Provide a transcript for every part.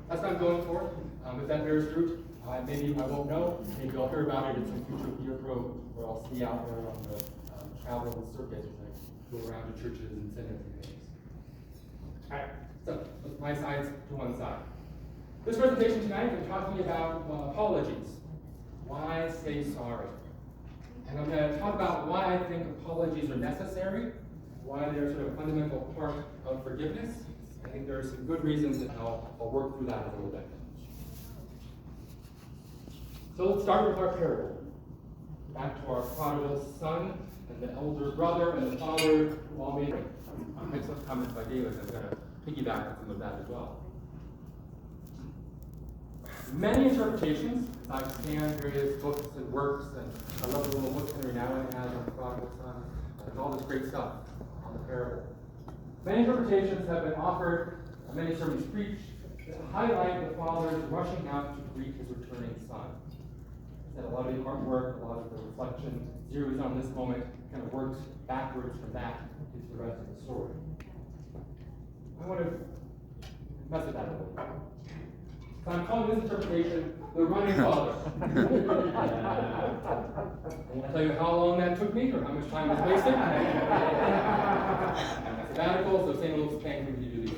That's what I'm going for. If that bears fruit, maybe I won't know. Maybe I'll hear about it in some future Beer Pro, or I'll see out there on the travel circuit as I go around to churches and synods and things. Alright, so let's my sides to one side. This presentation tonight, we're talking about apologies. Why say sorry? And I'm going to talk about why I think apologies are necessary, why they're sort of a fundamental part of forgiveness. I think there are some good reasons, and I'll work through that a little bit. So let's start with our parable. Back to our prodigal son and the elder brother and the father who all made excellent comments by David. I'm going to piggyback on some of that as well. Many interpretations. I scanned various books and works, and I love the little book Henry Nouwen has on the prodigal son. There's all this great stuff on the parable. Many interpretations have been offered, many sermons preached, to highlight the father's rushing out to greet his returning son. That a lot of the artwork, a lot of the reflection zeroes on this moment, kind of works backwards from that into the rest of the story. I want to mess with that a little bit. So I'm calling this interpretation the running father. I won't tell you how long that took me or how much time was wasted. Sabbatical, so St. Luke's paying for me to do these.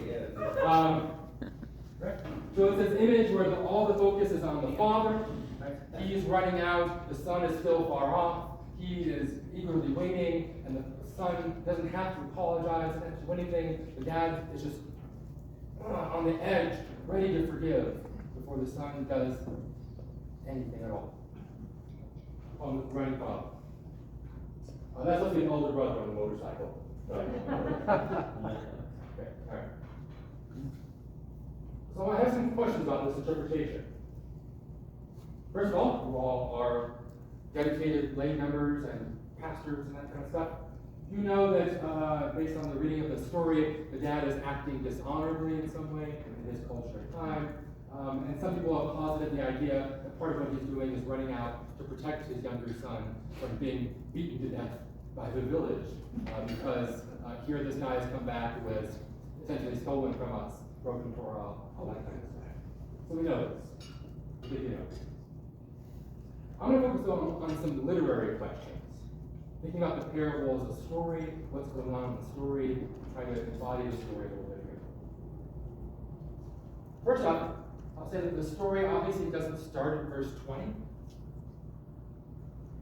Right? So it's this image where all the focus is on the father. Right? He's running out, the son is still far off, he is eagerly waiting, and the son doesn't have to apologize, doesn't have to do anything. The dad is just on the edge, ready to forgive before the son does anything at all. On the running father. That's like the older brother on the motorcycle. Okay, all right. So I have some questions about this interpretation. First of all, you all are dedicated lay members and pastors and that kind of stuff. You know that based on the reading of the story, the dad is acting dishonorably in some way in his culture and time. And some people have posited the idea that part of what he's doing is running out to protect his younger son from being beaten to death by the village. Because here this guy has come back who has essentially stolen from us, broken Torah, all that kind of stuff. So we know this. We think you know. I'm going to focus on some literary questions. Thinking about the parable as a story, what's going on in the story, trying to embody the story a little bit here. First up, I'll say that the story obviously doesn't start at verse 20.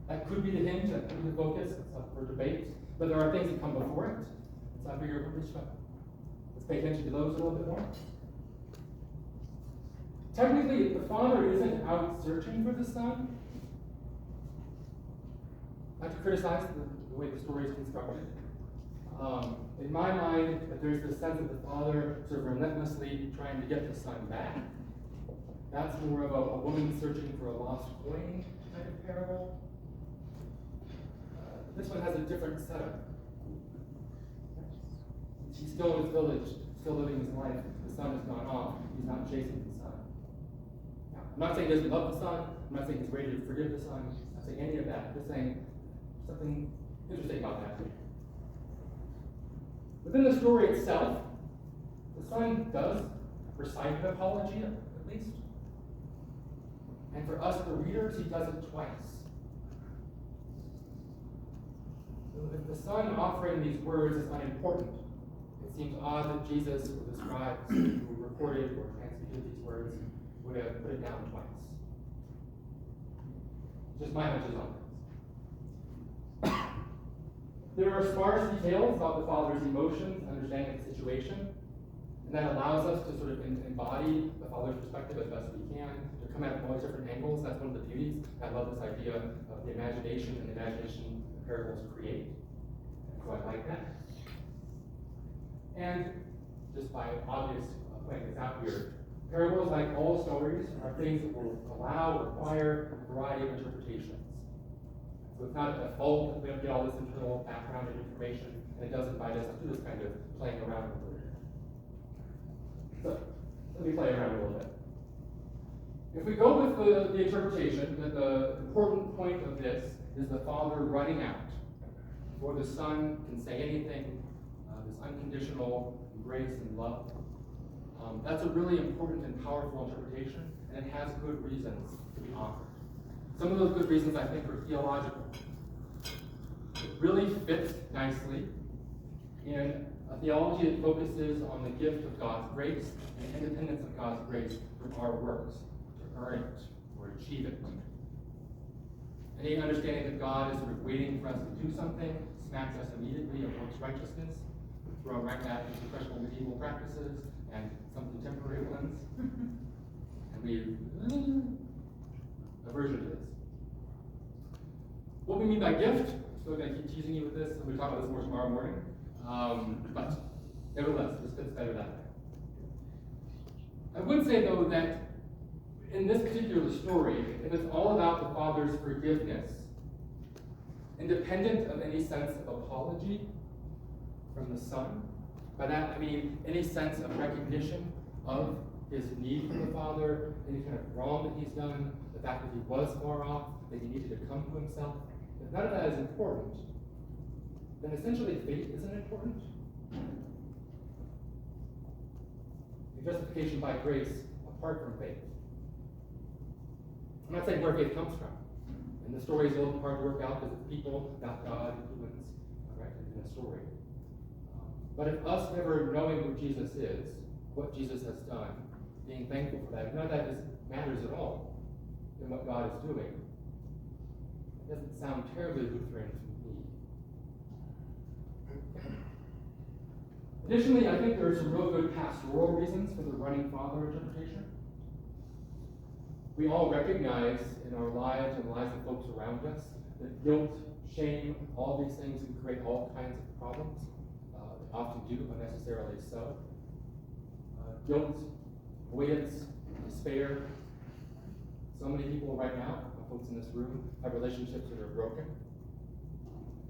That could be the hint, that could be the focus, it's up for debate, but there are things that come before it. So I figure let's pay attention to those a little bit more. Technically, the father isn't out searching for the son. Not to criticize the way the story is constructed. In my mind, there's this sense of the father sort of relentlessly trying to get the son back. That's more of a woman searching for a lost coin kind of parable. This one has a different setup. He's still in his village, still living his life. The son has gone off. He's not chasing the son. Now, I'm not saying he doesn't love the son. I'm not saying he's ready to forgive the son. I'm not saying any of that. I'm just saying something interesting about that. Within the story itself, the son does recite an apology, at least. And for us, the readers, he does it twice. So if the son offering these words is unimportant, it seems odd that Jesus or the scribes who recorded or transmitted these words would have put it down twice. Just my hunches on this. There are sparse details about the father's emotions, understanding the situation, and that allows us to sort of embody the father's perspective as best we can, to come at all these different angles. That's one of the beauties. I love this idea of the imagination and the imagination the parables create. So I like that. And just by obvious pointing this out here, parables, like all stories, are things that will require a variety of interpretations. So it's not a default that we don't get all this internal background and information, and it does invite us to this kind of playing around with it. So let me play around a little bit. If we go with the interpretation that the important point of this is the father running out before the son can say anything, this unconditional grace and love, That's a really important and powerful interpretation, and it has good reasons to be offered. Some of those good reasons, I think, are theological. It really fits nicely in a theology that focuses on the gift of God's grace and the independence of God's grace from our works to earn it or achieve it. Any understanding that God is sort of waiting for us to do something smacks us immediately of works righteousness. We throw right back into questionable medieval practices and some contemporary ones. And we aversion to this. What we mean by gift, I'm still going to keep teasing you with this, and we'll talk about this more tomorrow morning. But nevertheless, this fits better that way. I would say, though, that in this particular story, if it's all about the Father's forgiveness, independent of any sense of apology from the Son, by that I mean any sense of recognition of his need for the Father, any kind of wrong that he's done, the fact that he was far off, that he needed to come to himself, if none of that is important, then essentially faith isn't important. The justification by grace apart from faith. I'm not saying where faith comes from. And the story is a little hard to work out because it's people, not God, and humans, right, in a story. But if us never knowing who Jesus is, what Jesus has done, being thankful for that, none of that matters at all in what God is doing, it doesn't sound terribly Lutheran to me. Additionally, I think there are some real good pastoral reasons for the running father interpretation. We all recognize in our lives and the lives of folks around us that guilt, shame, all these things can create all kinds of problems. They often do, unnecessarily so. Guilt, avoidance, despair. So many people right now, folks in this room, have relationships that are broken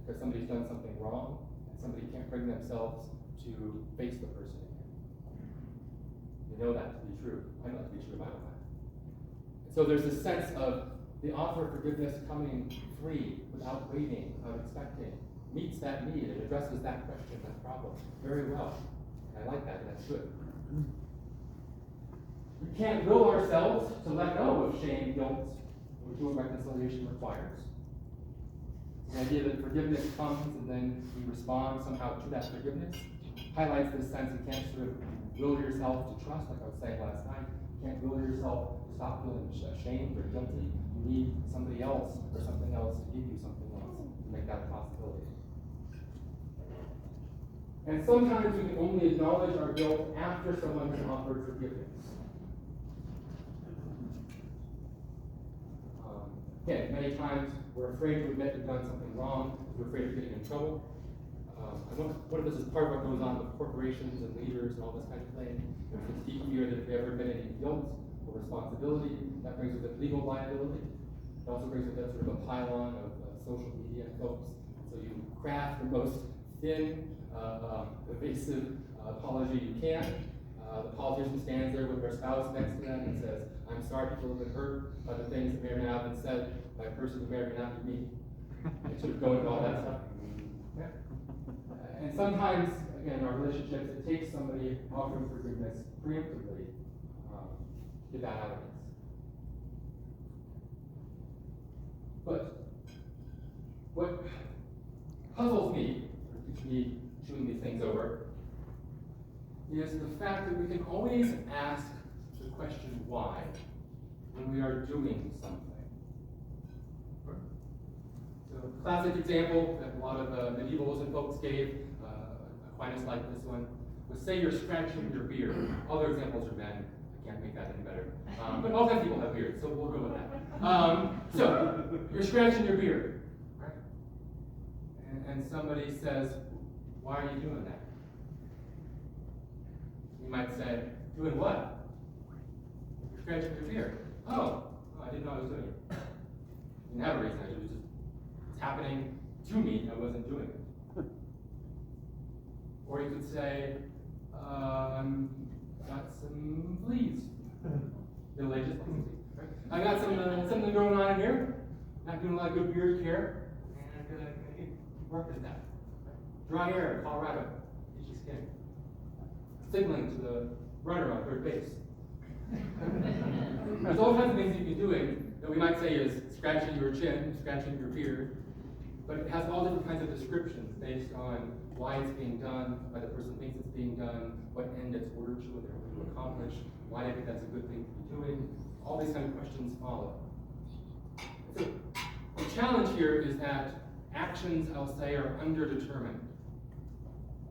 because somebody's done something wrong and somebody can't bring themselves to face the person again. You know that to be true. I know that to be true in my own life. And so there's this sense of the offer of forgiveness coming free, without waiting, without expecting, meets that need and addresses that question, that problem, very well. And I like that, and that's good. We can't will ourselves to let go of shame, guilt, or do what reconciliation requires. The idea that forgiveness comes and then we respond somehow to that forgiveness highlights this sense you can't sort of will yourself to trust, like I was saying last night. You can't will yourself to stop feeling ashamed or guilty. You need somebody else or something else to give you something else to make that a possibility. And sometimes we can only acknowledge our guilt after someone has offered forgiveness. Again, many times we're afraid to admit we've done something wrong. We're afraid of getting in trouble. What if this is part of what goes on with corporations and leaders and all this kind of thing? There's this deep fear that if there's ever been any guilt or responsibility, that brings with it legal liability. It also brings with it sort of a pylon of social media folks. So you craft the most thin, evasive apology you can. The politician stands there with their spouse next to them and says, I'm sorry people have been hurt by the things that may or may not have been said by a person who may or may not be me. And sort of go into all that stuff. Yeah. And sometimes, again, in our relationships, it takes somebody offering forgiveness preemptively to get that out of us. But what puzzles me, or keeps me chewing these things over, is the fact that we can always ask the question why when we are doing something. So, classic example that a lot of medievals and folks gave, Aquinas like this one, was say you're scratching your beard. Other examples are men. I can't make that any better. But all kinds of people have beards, so we'll go with that. So, you're scratching your beard, right? And somebody says, why are you doing that? You might say, doing what? You're scratching your beard. Oh, I didn't know I was doing it. I didn't have a reason. It was just it's happening to me. I wasn't doing it. Or you could say, got some fleas. Middle-aged fleas. Right? I got something going on in here. Not doing a lot of good beard care. And I'm gonna work at that. Dry air in Colorado. Itchy skin. Signaling to the runner on third base. There's all kinds of things you can be doing that we might say is scratching your chin, scratching your beard, but it has all different kinds of descriptions based on why it's being done, why the person thinks it's being done, what end it's ordered to, what they're hoping to accomplish, why they think that's a good thing to be doing. All these kind of questions follow. So the challenge here is that actions, I'll say, are underdetermined.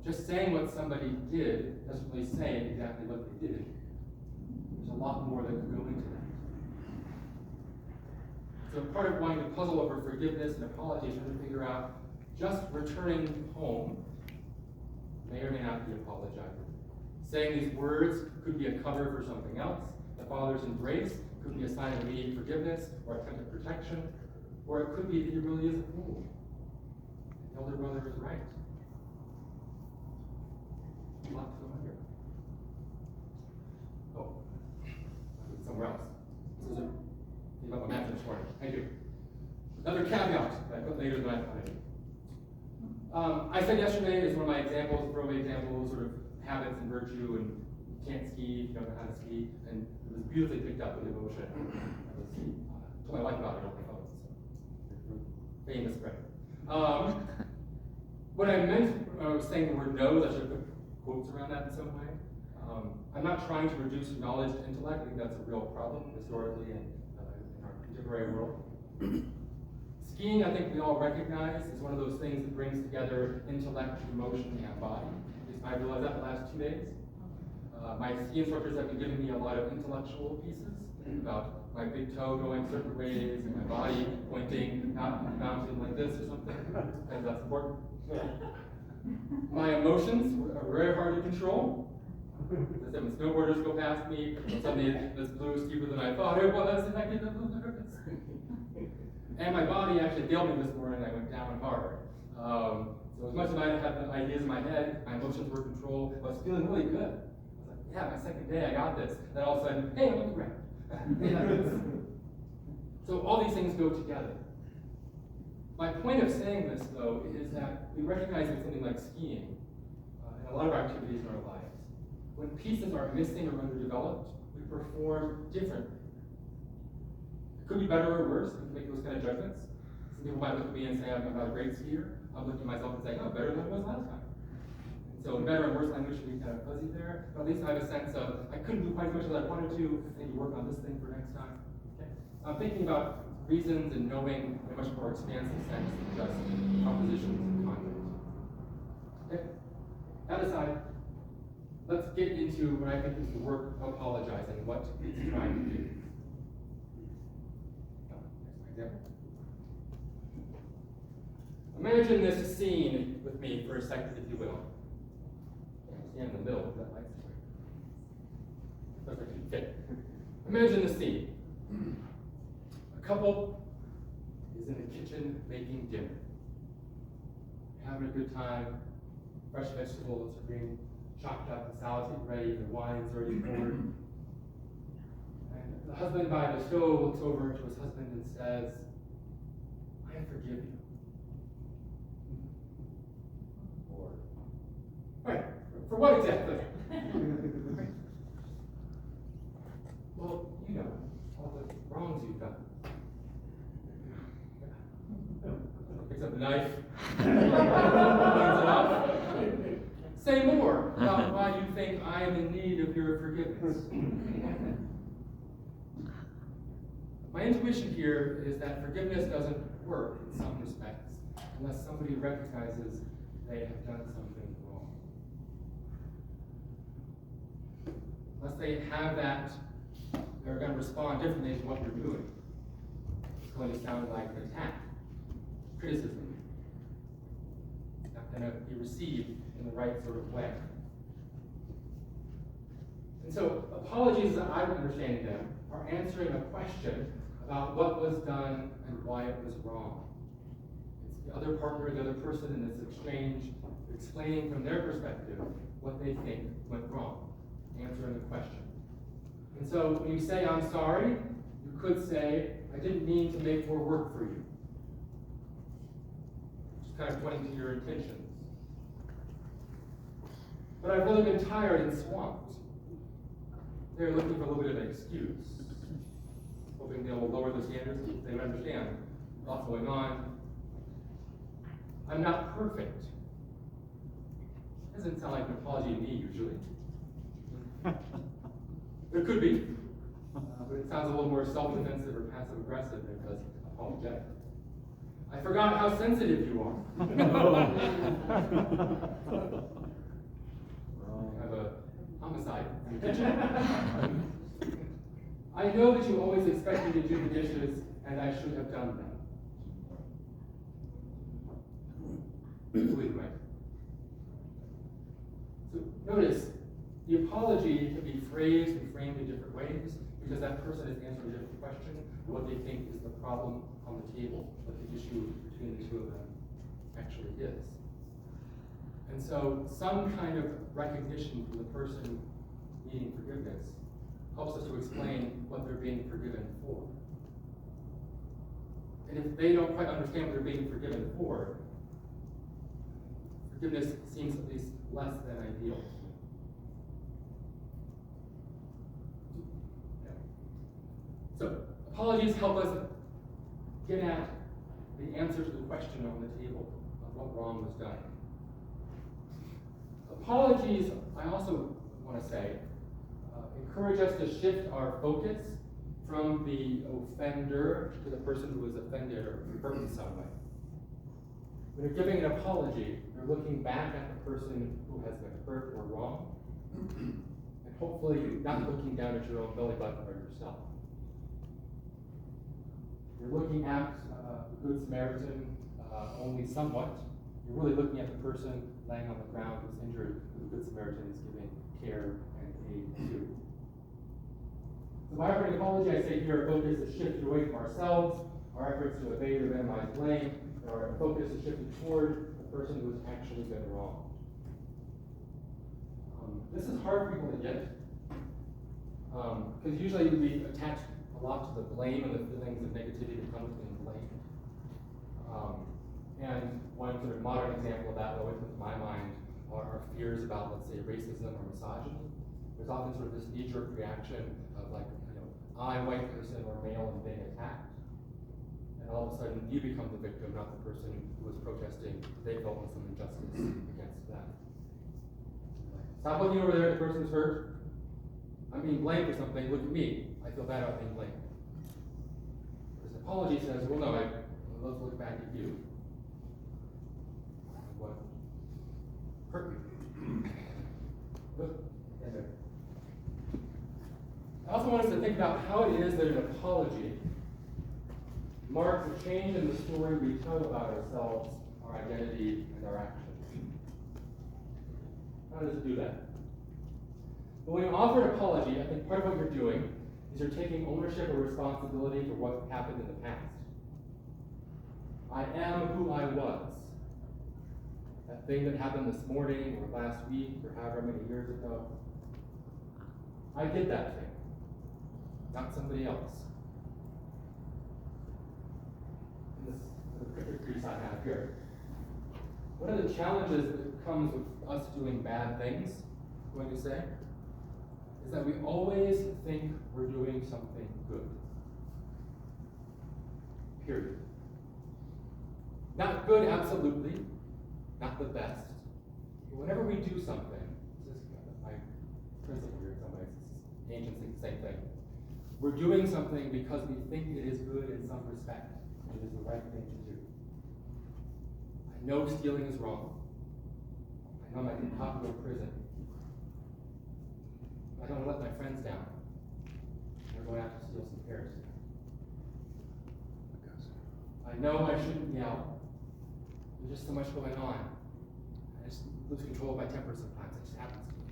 Just saying what somebody did doesn't really say exactly what they did. There's a lot more that could go into that. So part of wanting to puzzle over forgiveness and apology is trying to figure out just returning home may or may not be apologizing. Saying these words could be a cover for something else. The Father's embrace could be a sign of immediate forgiveness or attempted protection, or it could be that he really is a fool. The elder brother is right. A lot to go on here. Oh, somewhere else. This is about my math this morning. Thank you. Another caveat that I put later than I thought I did. I said yesterday is one of my examples, throwaway examples, sort of habits and virtue, and you can't ski if you don't know how to ski, and it was beautifully picked up with devotion. I told my wife about it on my phone, so famous spread. What I meant when I was saying the word knows, I should have put quotes around that in some way. I'm not trying to reduce knowledge to intellect. I think that's a real problem historically and in our contemporary world. Skiing, I think we all recognize, is one of those things that brings together intellect, emotion, and body. At least I realized that the last 2 days. My ski instructors have been giving me a lot of intellectual pieces about my big toe going certain ways and my body pointing out the mountain like this or something, and that's important. My emotions are very hard to control. As I said, when snowboarders go past me, suddenly this blue is steeper than I thought it was, and I get a little nervous. And my body actually failed me this morning, I went down hard. So as much as I had the ideas in my head, my emotions were controlled, I was feeling really good. I was like, yeah, my second day, I got this. Then all of a sudden, hey, I'm on the ground. So all these things go together. My point of saying this, though, is that we recognize with something like skiing, and a lot of our activities in our lives, when pieces are missing or underdeveloped, we perform differently. It could be better or worse, we can make those kind of judgments. Some people might look at me and say, I'm not a great skier. I'm looking at myself and saying, oh, better than I was last time. And so better and worse language should be kind of fuzzy there, but at least I have a sense of, I couldn't do quite as much as I wanted to, I need to work on this thing for next time. Okay? I'm thinking about reasons and knowing in a much more expansive sense than just propositions and content. Okay? That aside, let's get into what I think is the work of apologizing, what it's trying to do. Example. Imagine this scene with me for a second, if you will. Stand in the middle, that light's okay. Imagine the scene. A couple is in the kitchen making dinner. Having a good time, fresh vegetables are being chopped up, the salad's getting ready, the wine's already poured. And the husband by the stove looks over to his husband and says, I forgive you. Or, right, for what exactly? Well, you know, all the wrongs you've done. Picks up the knife, cleans it up. Say more about why you think I am in need of your forgiveness. My intuition here is that forgiveness doesn't work in some respects unless somebody recognizes they have done something wrong. Unless they have that, they're going to respond differently to what you're doing. It's going to sound like an attack, criticism. It's not going to be received in the right sort of way. And so apologies, as I'm understanding them, are answering a question about what was done and why it was wrong. It's the other partner, the other person in this exchange, explaining from their perspective what they think went wrong, answering the question. And so when you say, I'm sorry, you could say, I didn't mean to make more work for you. Just kind of pointing to your intentions. But I've really been tired and swamped. they're looking for a little bit of an excuse, hoping they'll lower the standards, they don't understand what's going on. I'm not perfect. Doesn't sound like an apology to me usually. There could be, but it sounds a little more self-defensive or passive-aggressive than it does apologetic. I forgot how sensitive you are. I have a homicide in the kitchen. I know that you always expect me to do the dishes, and I should have done them. Believe me. So notice, the apology can be phrased and framed in different ways because that person is answering a different question, what they think is the problem on the table, what the issue between the two of them actually is. And so some kind of recognition from the person needing forgiveness helps us to explain what they're being forgiven for. And if they don't quite understand what they're being forgiven for, forgiveness seems at least less than ideal. So, apologies help us get at the answer to the question on the table of what wrong was done. Apologies, I also want to say, encourage us to shift our focus from the offender to the person who was offended or hurt in some way. When you're giving an apology, you're looking back at the person who has been hurt or wrong, and hopefully not looking down at your own belly button or yourself. You're looking at the Good Samaritan only somewhat. You're really looking at the person laying on the ground who's injured, who the Good Samaritan is giving care and aid to. So by offering an apology, I say here our focus is shifted away from ourselves, our efforts to evade or minimize blame, and our focus is shifted toward the person who has actually been wronged. This is hard for people to get, because usually we attach a lot to the blame and the feelings of negativity that comes from blame. And one sort of modern example of that that always comes to my mind are fears about, let's say, racism or misogyny. There's often sort of this knee-jerk reaction of like, I, white person or male, am being attacked. And all of a sudden you become the victim, not the person who was protesting. They felt some injustice against them. Stop looking over there at the person who's hurt. I'm being blamed for something. Look at me. I feel bad about being blamed. This apology says, well, no, let's look back at you. What hurt you? Good. I also want us to think about how it is that an apology marks a change in the story we tell about ourselves, our identity, and our actions. How does it do that? Well, when you offer an apology, I think part of what you're doing is you're taking ownership or responsibility for what happened in the past. I am who I was. That thing that happened this morning or last week or however many years ago, I did that thing, not somebody else. And this is the picture piece I have here. One of the challenges that comes with us doing bad things, I'm going to say, is that we always think we're doing something good. Period. Not good, absolutely. Not the best. But whenever we do something, this is my principle here in some ways, ancients think the same thing. We're doing something because we think it is good in some respect. It is the right thing to do. I know stealing is wrong. I know I can cop go to prison. I don't want to let my friends down. They're going out to steal some pears. I know I shouldn't yell. There's just so much going on. I just lose control of my temper sometimes. It just happens to me.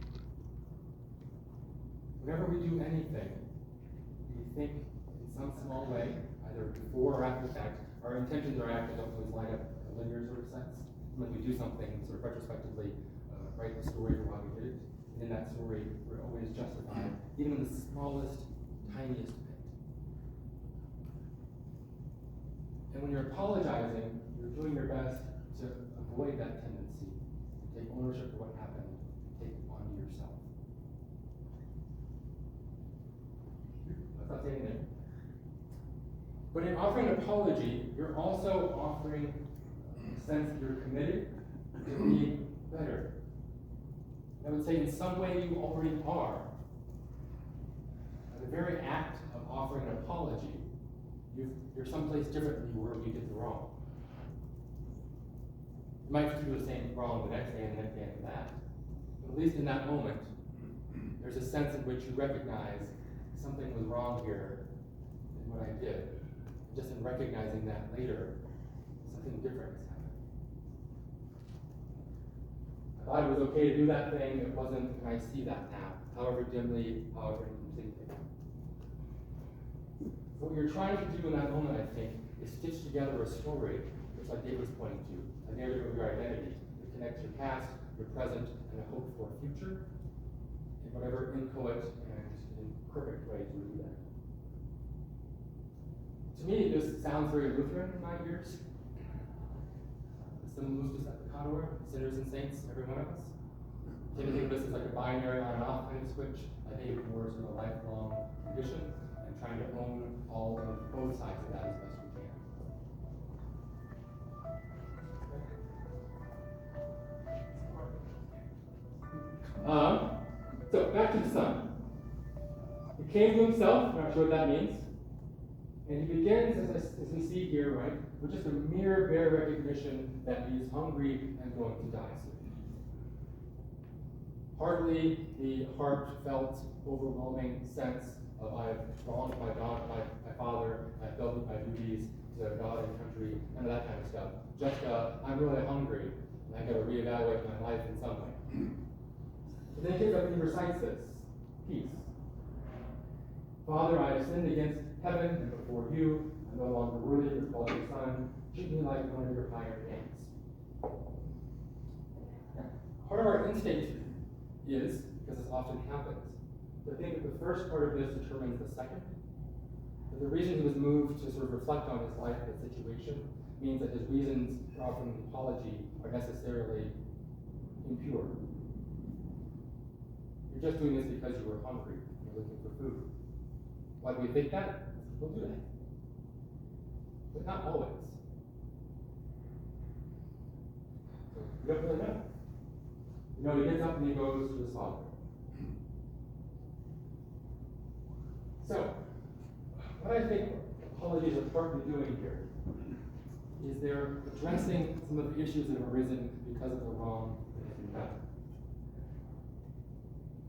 Whenever we do anything, we think in some small way, either before or after the fact, our intentions or actions don't always line up in a linear sort of sense. When we do something sort of retrospectively, write the story for why we did it, and in that story, we're always justified, even in the smallest, tiniest bit. And when you're apologizing, you're doing your best to avoid that tendency to take ownership for what happened and take it onto yourself. saying there. But in offering an apology, you're also offering a sense that you're committed to being better. I would say in some way you already are. The very act of offering an apology, you're someplace different than you were when you did the wrong. You might just do the same wrong the next day and the next day after that. But at least in that moment, there's a sense in which you recognize something was wrong here in what I did. Just in recognizing that later, something different has happened. I thought it was okay to do that thing, it wasn't, and I see that now, however dimly, however incompletely. What you're trying to do in that moment, I think, is stitch together a story, which like David was pointing to, a narrative of your identity that connects your past, your present, and a hope for a future, in whatever inchoate and imperfect way you do that. To me, this sounds very Lutheran in my ears. Sum Justus et Peccator, sinners and saints, every one of us. I tend to think of this as like a binary on and off kind of switch. I think of more sort of a lifelong condition and trying to own all of both sides of that as best we can. So back to the Son. He came to himself, I'm not sure what that means. And he begins, as we see here, right, with just a mere bare recognition that he is hungry and going to die soon. Hardly the heartfelt, overwhelming sense of I have wronged my God, my Father, I have failed with my duties to God and country, none of that kind of stuff. Just I'm really hungry, and I got to reevaluate my life in some way. But then he gets up and he recites this: peace. Father, I have sinned against heaven and before you. I'm no longer worthy to be called your son. Treat me like one of your hired hands. Part of our instinct is, because this often happens, to think that the first part of this determines the second. But the reason he was moved to sort of reflect on his life and his situation means that his reasons for offering an apology are necessarily impure. You're just doing this because you were hungry and you're looking for food. Why do we think that? People do that. But not always. So you don't really know. You know, he gets up and he goes to his Father. So, what I think apologies are partly doing here is they're addressing some of the issues that have arisen because of the wrong that has been done.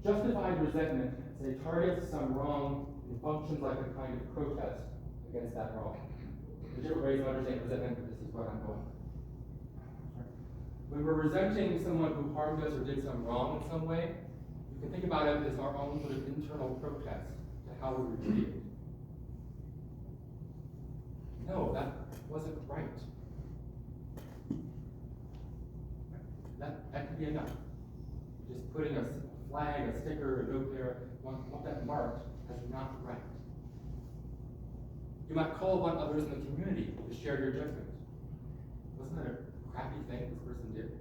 Justified resentment, say, targets some wrong and functions like a kind of protest against that wrong. There's different ways to understand resentment, but this is what I'm going with. When we're resenting someone who harmed us or did some wrong in some way, you can think about it as our own sort of internal protest to how we were treated. No, that wasn't right. That could be enough. Just putting a flag, a sticker, a note there, want that marked as not right. You might call upon others in the community to share your judgment. Wasn't that a crappy thing this person did?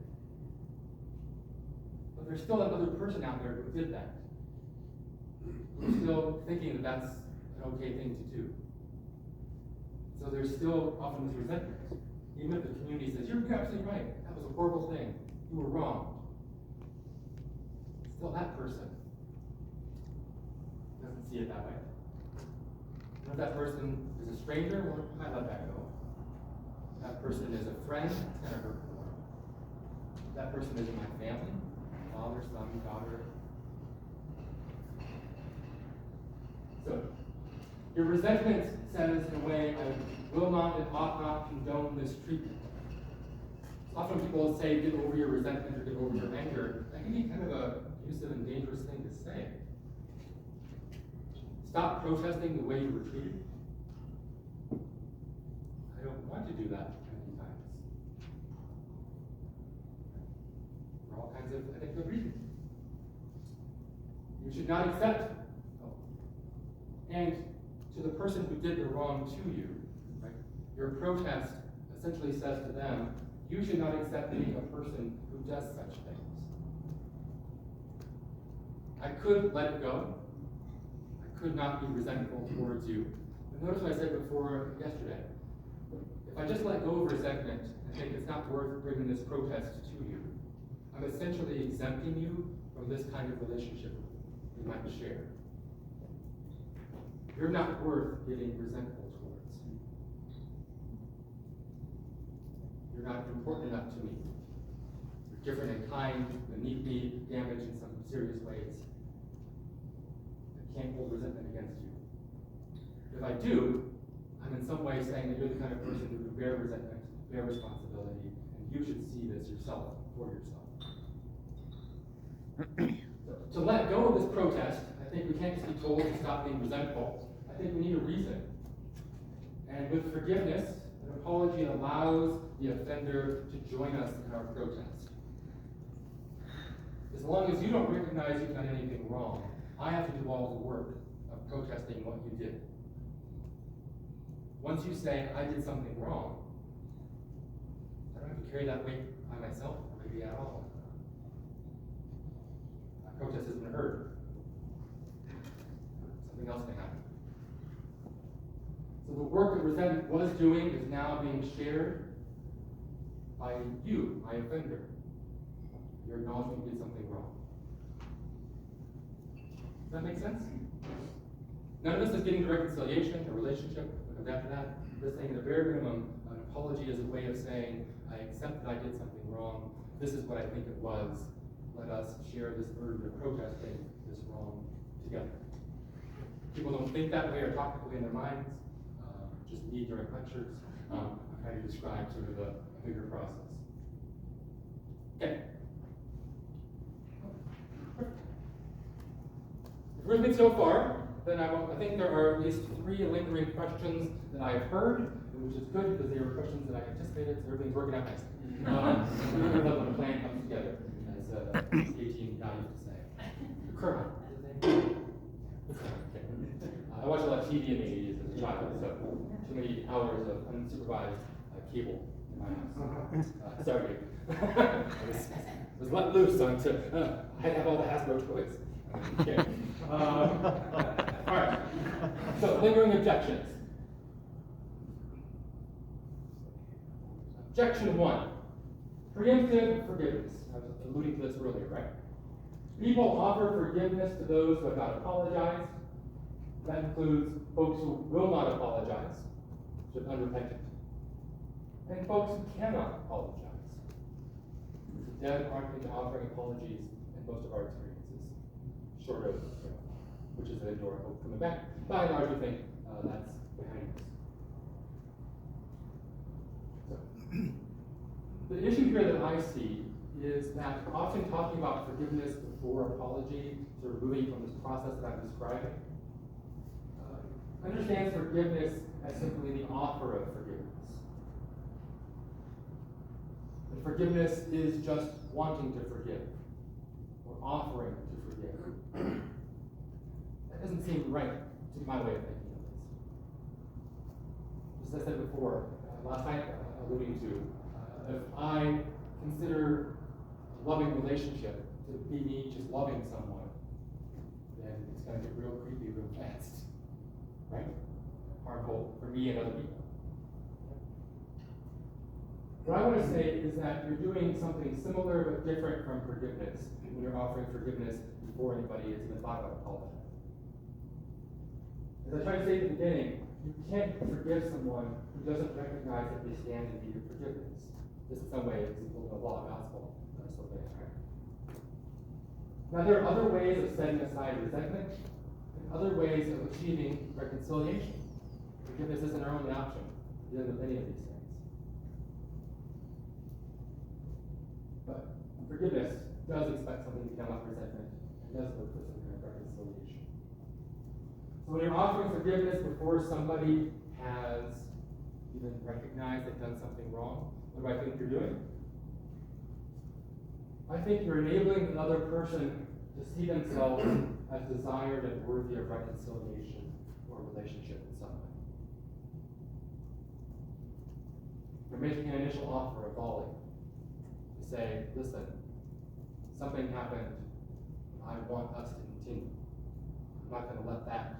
But there's still that other person out there who did that. Who's still thinking that that's an okay thing to do. So there's still often this resentment. Even if the community says, you're absolutely right, that was a horrible thing, you were wrong. Still that person doesn't see it that way. And if that person is a stranger, well, I might let that go. If that person is a friend, it's going to hurt more. If that person is in my family, father, son, daughter. So, your resentment says, in a way, I will not and ought not condone this treatment. Often people say, get over your resentment or get over your anger. That can be kind of an abusive and dangerous thing to say. Stop protesting the way you were treated. I don't want to do that many times. For all kinds of, I think, good reasons. You should not accept. And to the person who did the wrong to you, right, your protest essentially says to them, you should not accept being a person who does such things. I could let it go. I could not be resentful towards you. But notice what I said before yesterday. If I just let go of resentment and think it's not worth bringing this protest to you, I'm essentially exempting you from this kind of relationship we might share. You're not worth getting resentful towards. You're not important enough to me. You're different in kind, beneath me, damaged in some serious ways. I can't hold resentment against you. If I do, I'm in some way saying that you're the kind of person who can bear resentment, bear responsibility, and you should see this yourself, for yourself. To let go of this protest, I think we can't just be told to stop being resentful. I think we need a reason. And with forgiveness, an apology allows the offender to join us in our protest. As long as you don't recognize you've done anything wrong, I have to do all the work of protesting what you did. Once you say, I did something wrong, I don't have to carry that weight by myself, or maybe at all. My protest has been heard. Something else may happen. So the work that resentment was doing is now being shared by you, my offender. You're acknowledging you did something wrong. Does that make sense? None of this is getting to reconciliation, a relationship, what comes after that. We're saying at the very minimum, an apology is a way of saying, I accept that I did something wrong. This is what I think it was. Let us share this burden of protesting this wrong together. People don't think that way or talk that way in their minds. Just me during lectures. I'm trying to describe sort of a bigger process. Okay. If we're with me so far, then I think there are at least 3 lingering questions that I have heard, which is good because they were questions that I anticipated, so everything's working out nicely. We're going to love when a plan comes together, as the 18 guy used to say. Kermit, is his name? I watched a lot of TV in the 80s as a child, so too many hours of unsupervised cable in my house. Sorry. I was let loose onto, I have all the Hasbro toys. Okay. All right. So, lingering objections. Objection 1. Preemptive forgiveness. I was alluding to this earlier, right? People offer forgiveness to those who have not apologized. That includes folks who will not apologize, which is unrepentant, and folks who cannot apologize. The dead aren't into offering apologies in most of our experiences, short of, which is a door hope coming back. By and large, we think that's behind us. So, the issue here that I see is that often talking about forgiveness before apology, sort of moving from this process that I'm describing, understands forgiveness as simply the offer of forgiveness. And forgiveness is just wanting to forgive, or offering to forgive. That doesn't seem right to my way of thinking of this. As I said before, last night, alluding to, if I consider a loving relationship to be me just loving someone, then it's going to get real creepy real fast. Right? Harmful for me and other people. What I want to say is that you're doing something similar but different from forgiveness when you're offering forgiveness before anybody has even thought about apologizing. As I tried to say at the beginning, you can't forgive someone who doesn't recognize that they stand in need of forgiveness. This in some ways is a little bit of law of gospel sort of thing, right? Now there are other ways of setting aside resentment, other ways of achieving reconciliation. Forgiveness isn't our only option to deal with any of these things. But forgiveness does expect something to come up resentment and does look for some kind of reconciliation. So when you're offering forgiveness before somebody has even recognized they've done something wrong, what do I think you're doing? I think you're enabling another person to see themselves as desired and worthy of reconciliation or relationship in some way. You're making an initial offer of volley to say, listen, something happened, I want us to continue. I'm not going to let that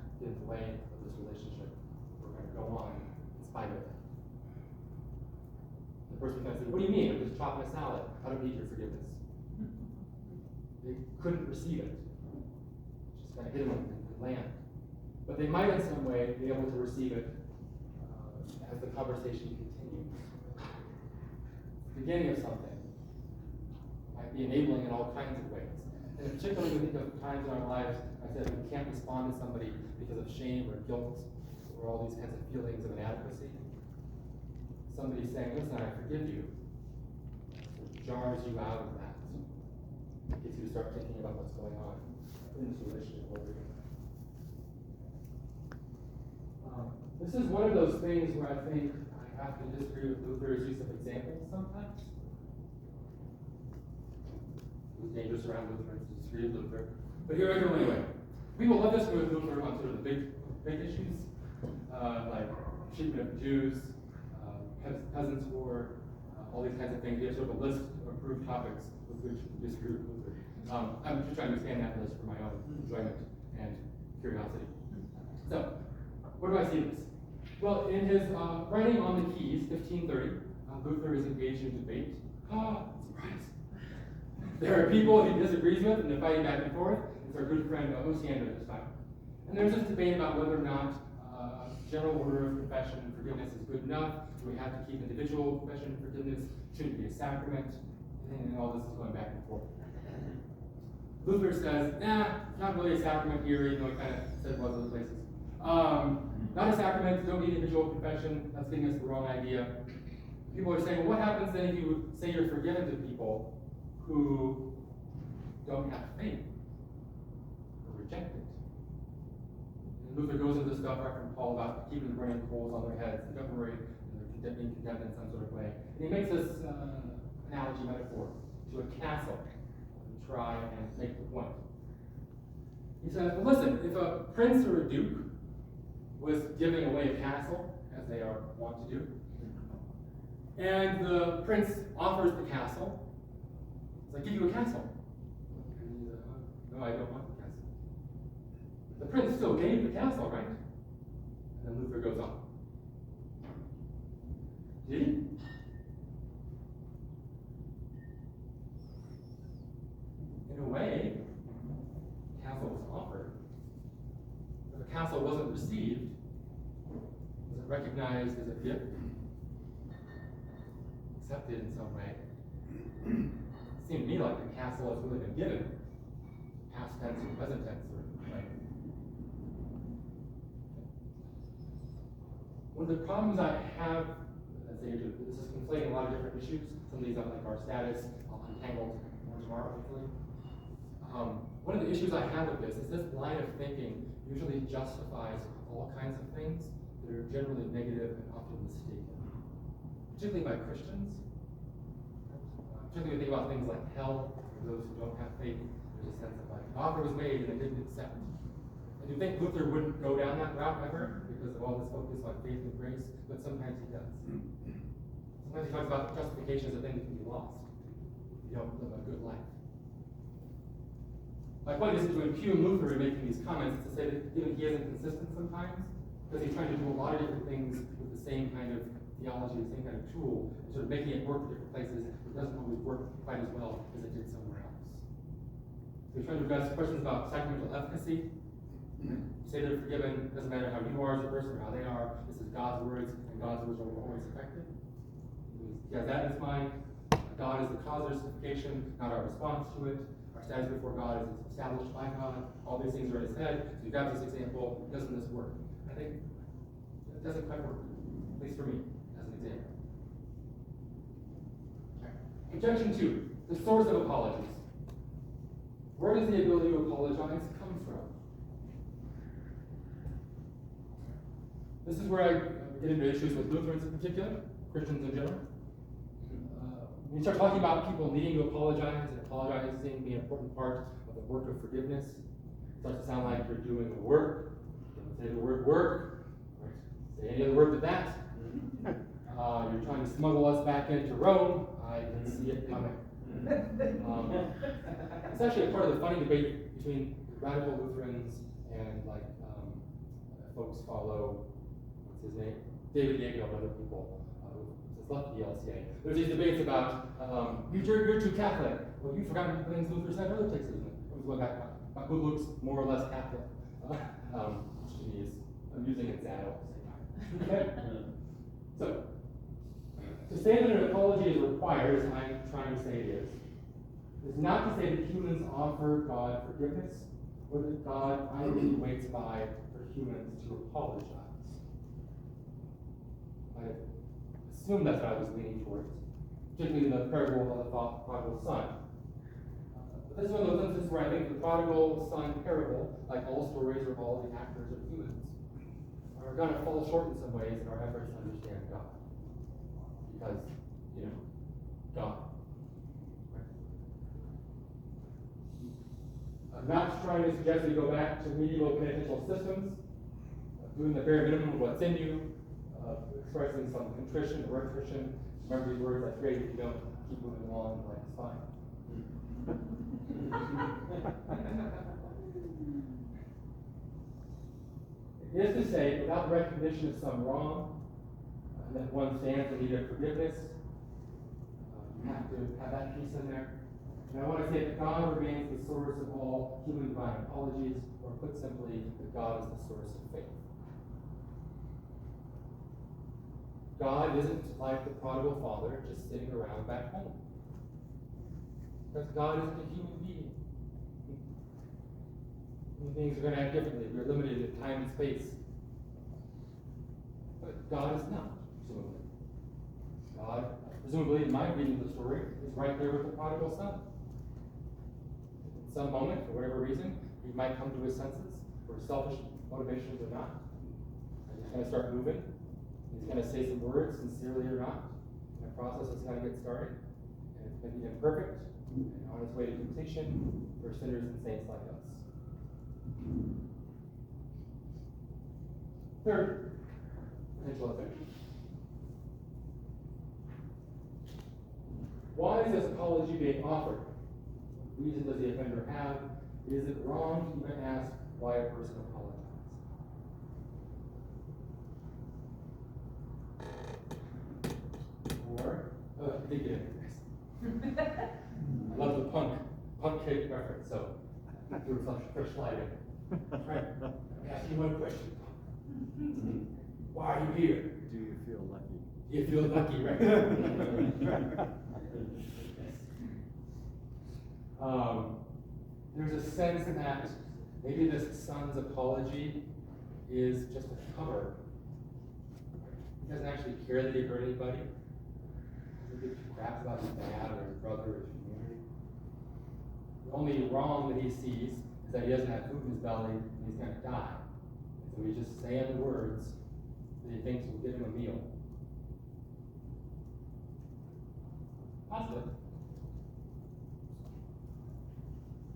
way of this relationship. We're going to go on in spite of that. The person can say, what do you mean? I'm just chopping a salad. I don't need your forgiveness. They couldn't receive it. Just kind of hit them and land. But they might in some way be able to receive it as the conversation continues. The beginning of something might be enabling in all kinds of ways. And particularly we think of times in our lives, I said, we can't respond to somebody because of shame or guilt or all these kinds of feelings of inadequacy. Somebody saying, listen, I forgive you, it jars you out of that. It gets you to start thinking about what's going on in this relationship. This is one of those things where I think I have to disagree with Luther's use of examples sometimes. It was dangerous around Luther to disagree with Luther. But here I go anyway. People love this with Luther on sort of the big issues, like treatment of Jews, peasants' war, all these kinds of things. He has sort of a list of approved topics with which to disagree with Luther. I'm just trying to expand that list for my own enjoyment and curiosity. So, where do I see this? Well, in his writing on the Keys, 1530, Luther is engaged in debate. Surprise! There are people he disagrees with, and they're fighting back and forth. It's our good friend Osiander this time. And there's this debate about whether or not general order of confession and forgiveness is good enough. Do we have to keep individual confession and forgiveness? Should it be a sacrament? And all this is going back and forth. Luther says, not really a sacrament here, even though he kind of said it was other places. Not a sacrament, don't need individual confession, that's giving us the wrong idea. People are saying, well, what happens then if you say you're forgiven to people who don't have faith or reject it? And Luther goes into stuff right from Paul about keeping the burning coals on their heads, and don't worry, they're being condemned in some sort of way. And he makes this analogy, metaphor, to a castle to try and make the point. He says, well, listen, if a prince or a duke was giving away a castle, as they are wont to do, and the prince offers the castle, it's like, give you a castle. And he says, no, I don't want the castle. The prince still gave the castle, right? And then Luther goes on. Did he? In a way, the castle was offered. But the castle wasn't received. Was it recognized as a gift? Accepted in some way? It seemed to me like the castle has really been given. Past tense or present tense, right? One of the problems I have, this is conflating a lot of different issues. Some of these are like our status, I'll untangle more tomorrow, hopefully. One of the issues I have with this is this line of thinking usually justifies all kinds of things that are generally negative and often mistaken, particularly by Christians. Particularly when we think about things like hell, for those who don't have faith, there's a sense of like, an offer was made and they didn't accept. And you think Luther wouldn't go down that route ever because of all this focus on faith and grace, but sometimes he does. Sometimes he talks about justification as a thing that can be lost if you don't live a good life. My point is to impugn Luther in making these comments to say that even he isn't consistent sometimes, because he's trying to do a lot of different things with the same kind of theology, the same kind of tool, and sort of making it work in different places. It doesn't always work quite as well as it did somewhere else. So he's trying to address questions about sacramental efficacy. You say they're forgiven, doesn't matter how you are as a person or how they are. This is God's words, and God's words are always effective. He has that in his mind. God is the cause of justification, not our response to it. Our status before God is established by God. All these things are in his head. So you've got this example. Doesn't this work? I think it doesn't quite work, at least for me, as an example. Okay. Objection 2, the source of apologies. Where does the ability to apologize come from? This is where I get into issues with Lutherans in particular, Christians in general. When you start talking about people needing to apologize and apologizing being an important part of the work of forgiveness, it starts to sound like you're doing the work. Don't say the word work, or say any other word but that. You're trying to smuggle us back into Rome. I can see it coming. It's actually a part of the funny debate between radical Lutherans and folks follow, what's his name? David Yeagle and other people. It's left the LCA. There's these debates about, you're too Catholic. Well, you've forgotten things Luther said in other places. It was about who looks more or less Catholic, which to me is amusing and sad all at the same time. Okay? So, to say that an apology is required, as I'm trying to say it is not to say that humans offer God forgiveness, or that God idly waits by for humans to apologize. I assume that's what I was leaning towards, particularly in the parable of the prodigal son. But this is one of those instances where I think the prodigal son parable, like all stories or all the actors of humans, are going to fall short in some ways in our efforts to understand God. Because, God. I'm not trying to suggest we go back to medieval penitential systems, doing the bare minimum of what's in you, expressing some contrition or attrition. Remember these words, that's great. If you don't, keep moving along, like it's fine. It is to say, without recognition of some wrong, that one stands in need of forgiveness, you have to have that piece in there. And I want to say that God remains the source of all human divine apologies, or put simply, that God is the source of faith. God isn't like the prodigal father just sitting around back home. Because God isn't a human being. Human beings are going to act differently. We're limited in time and space. But God is not, presumably. God, presumably, in my reading of the story, is right there with the prodigal son. In some moment, for whatever reason, he might come to his senses, for selfish motivations or not. And he's going to start moving. He's going to say some words, sincerely or not. And the process is going to get started. And it's going to be imperfect and on its way to completion for sinners and saints like us. Third, potential effect. Why is this apology being offered? What reason does the offender have? Is it wrong to even ask why a person apologizes? Or, I think it is. I love the punk cake reference, so I threw a fresh slide in. Right. Let me ask you one question. Why are you here? Do you feel lucky? Do you feel lucky, right? There's a sense that maybe this son's apology is just a cover. He doesn't actually care that he hurt anybody. He gives craps about his dad or his brother or his community. The only wrong that he sees is that he doesn't have food in his belly and he's going to die. So he's just saying the words that he thinks will give him a meal. Positive.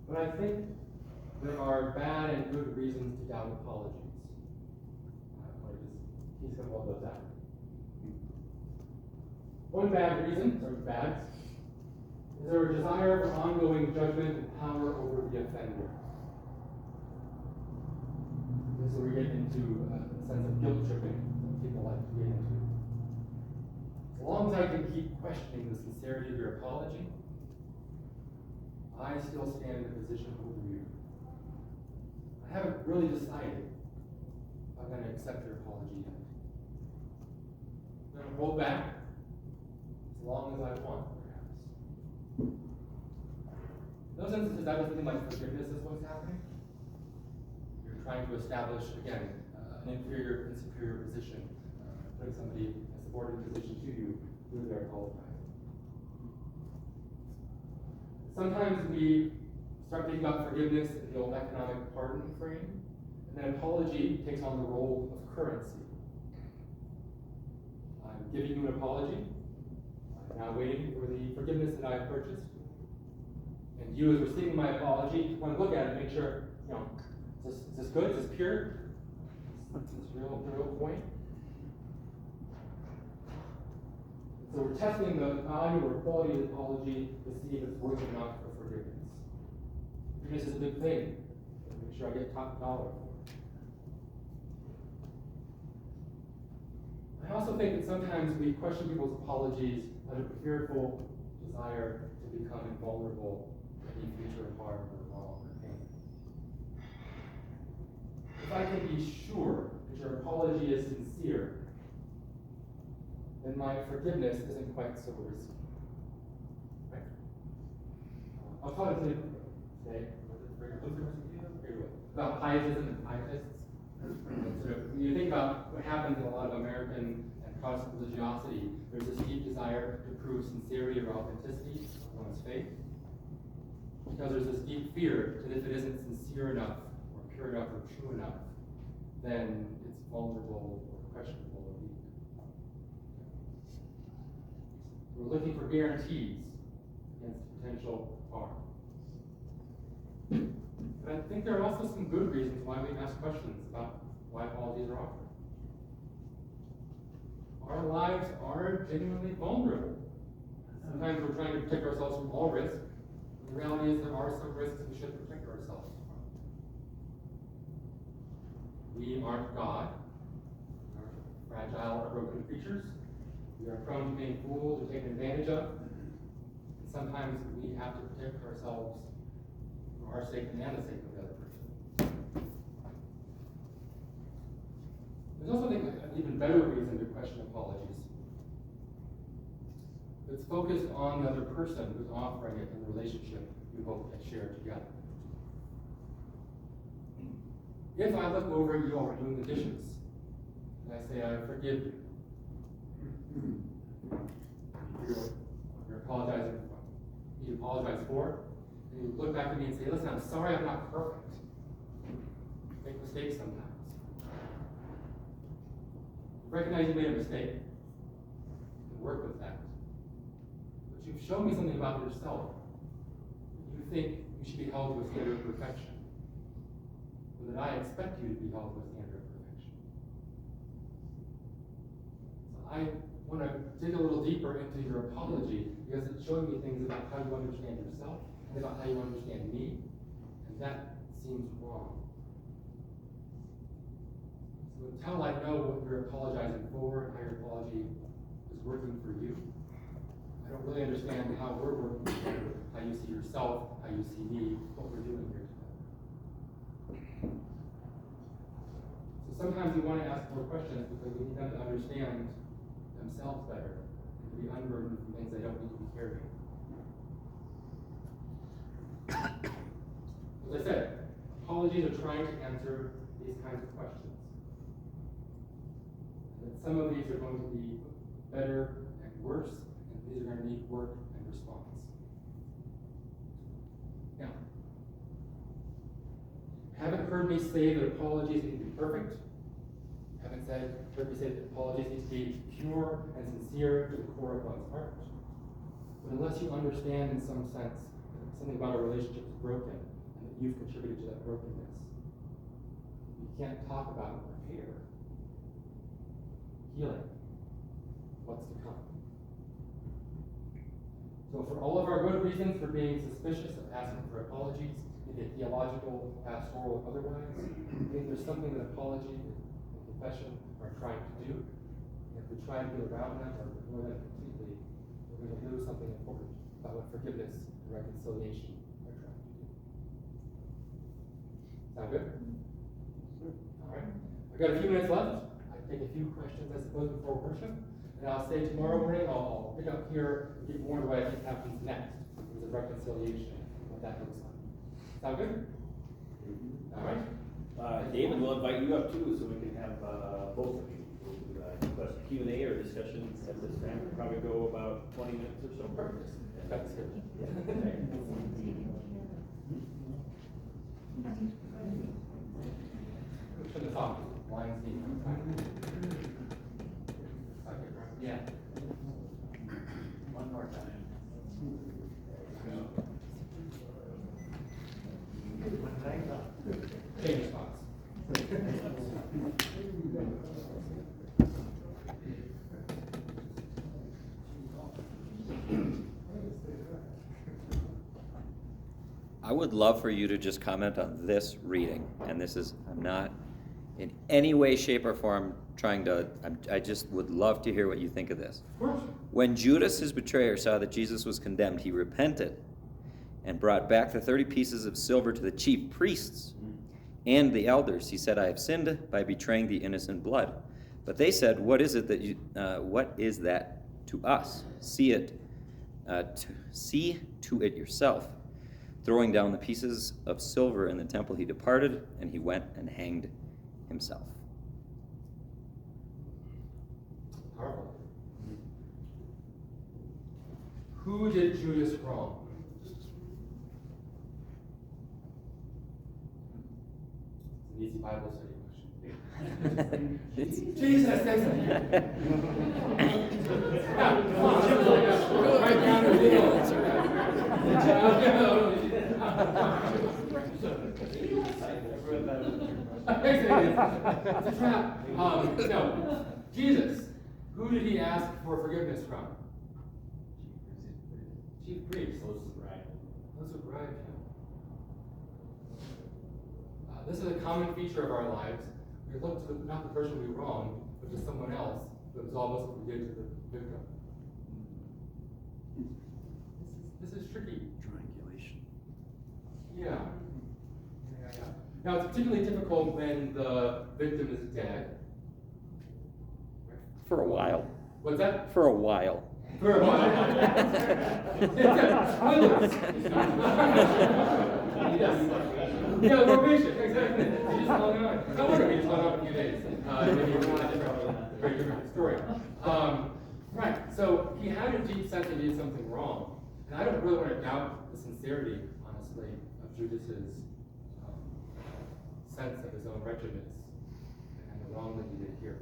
But I think there are bad and good reasons to doubt apologies. He's going to hold those out. One bad reason, sort of bad, is there a desire for ongoing judgment and power over the offender. This is where we get into a sense of guilt tripping that people like to get into. As long as I can keep questioning the sincerity of your apology, I still stand in a position over you. I haven't really decided if I'm going to accept your apology yet. I'm going to hold back as long as I want, perhaps. In those instances, that doesn't seem like forgiveness is what's happening. You're trying to establish, again, an inferior and superior position, putting somebody in a subordinate position to you through their apology. Sometimes we start thinking about forgiveness in the old economic pardon frame, and then apology takes on the role of currency. I'm giving you an apology. I'm now waiting for the forgiveness that I have purchased. And you, as receiving my apology, want to look at it and make sure, is this good? Is this pure? Is this real point? So we're testing the value or quality of the apology to see if it's worth enough for forgiveness. Forgiveness is a big thing. Make sure I get top dollar for it. think that sometimes we question people's apologies out of a fearful desire to become invulnerable to any future harm or wrong or pain. If I can be sure that your apology is sincere, then my forgiveness isn't quite so risky. Right? I'll talk today about pietism and pietists. Sort of, when you think about what happens in a lot of American and Protestant religiosity, there's this deep desire to prove sincerity or authenticity of one's faith. Because there's this deep fear that if it isn't sincere enough, or pure enough, or true enough, then it's vulnerable or questionable or weak. We're looking for guarantees against potential harm. But I think there are also some good reasons why we ask questions about why apologies are offered. Our lives are genuinely vulnerable. Sometimes we're trying to protect ourselves from all risk. The reality is there are some risks we should protect ourselves from. We aren't God. We are fragile or broken creatures. We are prone to being fooled or taken advantage of. And sometimes we have to protect ourselves for our sake and the sake of the other person. There's also, I think, an even better reason to question apologies. It's focused on the other person who's offering it in the relationship we both have shared together. If I look over at you all doing the dishes, and I say, I forgive you, you're apologizing for, you apologize for, and you look back at me and say, listen, I'm sorry I'm not perfect. I make mistakes sometimes. Recognize you made a mistake and work with that. But you've shown me something about yourself. You think you should be held to a standard of perfection. Or that I expect you to be held to a standard of perfection. So I want to dig a little deeper into your apology because it's showing me things about how you understand yourself and about how you understand me. And that seems wrong. So until I know what you're apologizing for and how your apology is working for you, I don't really understand how we're working together, how you see yourself, how you see me, what we're doing here together. So sometimes we want to ask more questions because we need them to understand themselves better and to be unburdened from things they don't need to be carrying. As I said, apologies are trying to answer these kinds of questions. And that some of these are going to be better and worse, and these are going to need work and response. Now, haven't heard me say that apologies need to be perfect. Haven't heard me say that apologies need to be pure and sincere to the core of one's heart. But unless you understand in some sense that something about a relationship is broken and that you've contributed to that brokenness, you can't talk about repair, healing, what's to come. So for all of our good reasons for being suspicious of asking for apologies, be it theological, pastoral, or otherwise, I think there's something that apology and confession are trying to do. And if we try to get around that or ignore that completely, we're going to lose something important about what forgiveness and reconciliation are trying to do. Sound good? All right. I've got a few minutes left. I take a few questions, I suppose, before worship. And I'll say tomorrow morning, I'll pick up here and get more into what I think happens next in terms of reconciliation and what that looks like. Sound good? All right. David, we'll invite you up too, so we can have both of you. Request Q&A or discussion at this time. We'll probably go about 20 minutes or so. Perfect. That's good. Turn this off. Lines need yeah. One more time. Change spots. I would love for you to just comment on this reading, and this is, I'm not in any way, shape, or form trying to, I just would love to hear what you think of this. Of course. When Judas, his betrayer, saw that Jesus was condemned, he repented and brought back the 30 pieces of silver to the chief priests and the elders. He said, I have sinned by betraying the innocent blood. But they said, what is that to us? See to it yourself. Throwing down the pieces of silver in the temple, he departed, and he went and hanged himself. Powerful. Who did Judas wrong? It's an easy Bible study question. Jesus, thanks. Yeah, come on, right down the It's a trap. No, Jesus. Who did he ask for forgiveness from? Chief priests. Those who bribed him. This is a common feature of our lives. We look to not the person we wronged, but to someone else to absolve us what we did to the victim. This is tricky. Triangulation. Yeah. Now, it's particularly difficult when the victim is dead. For a while. What's that? For a while. For a while. Yeah, more patient, exactly. You just hung on. No wonder we just hung on a few days. Maybe it's a very different story. Right, so he had a deep sense that he did something wrong. And I don't really want to doubt the sincerity, honestly, of Judas's sense of his own wretchedness and the wrong that he did here.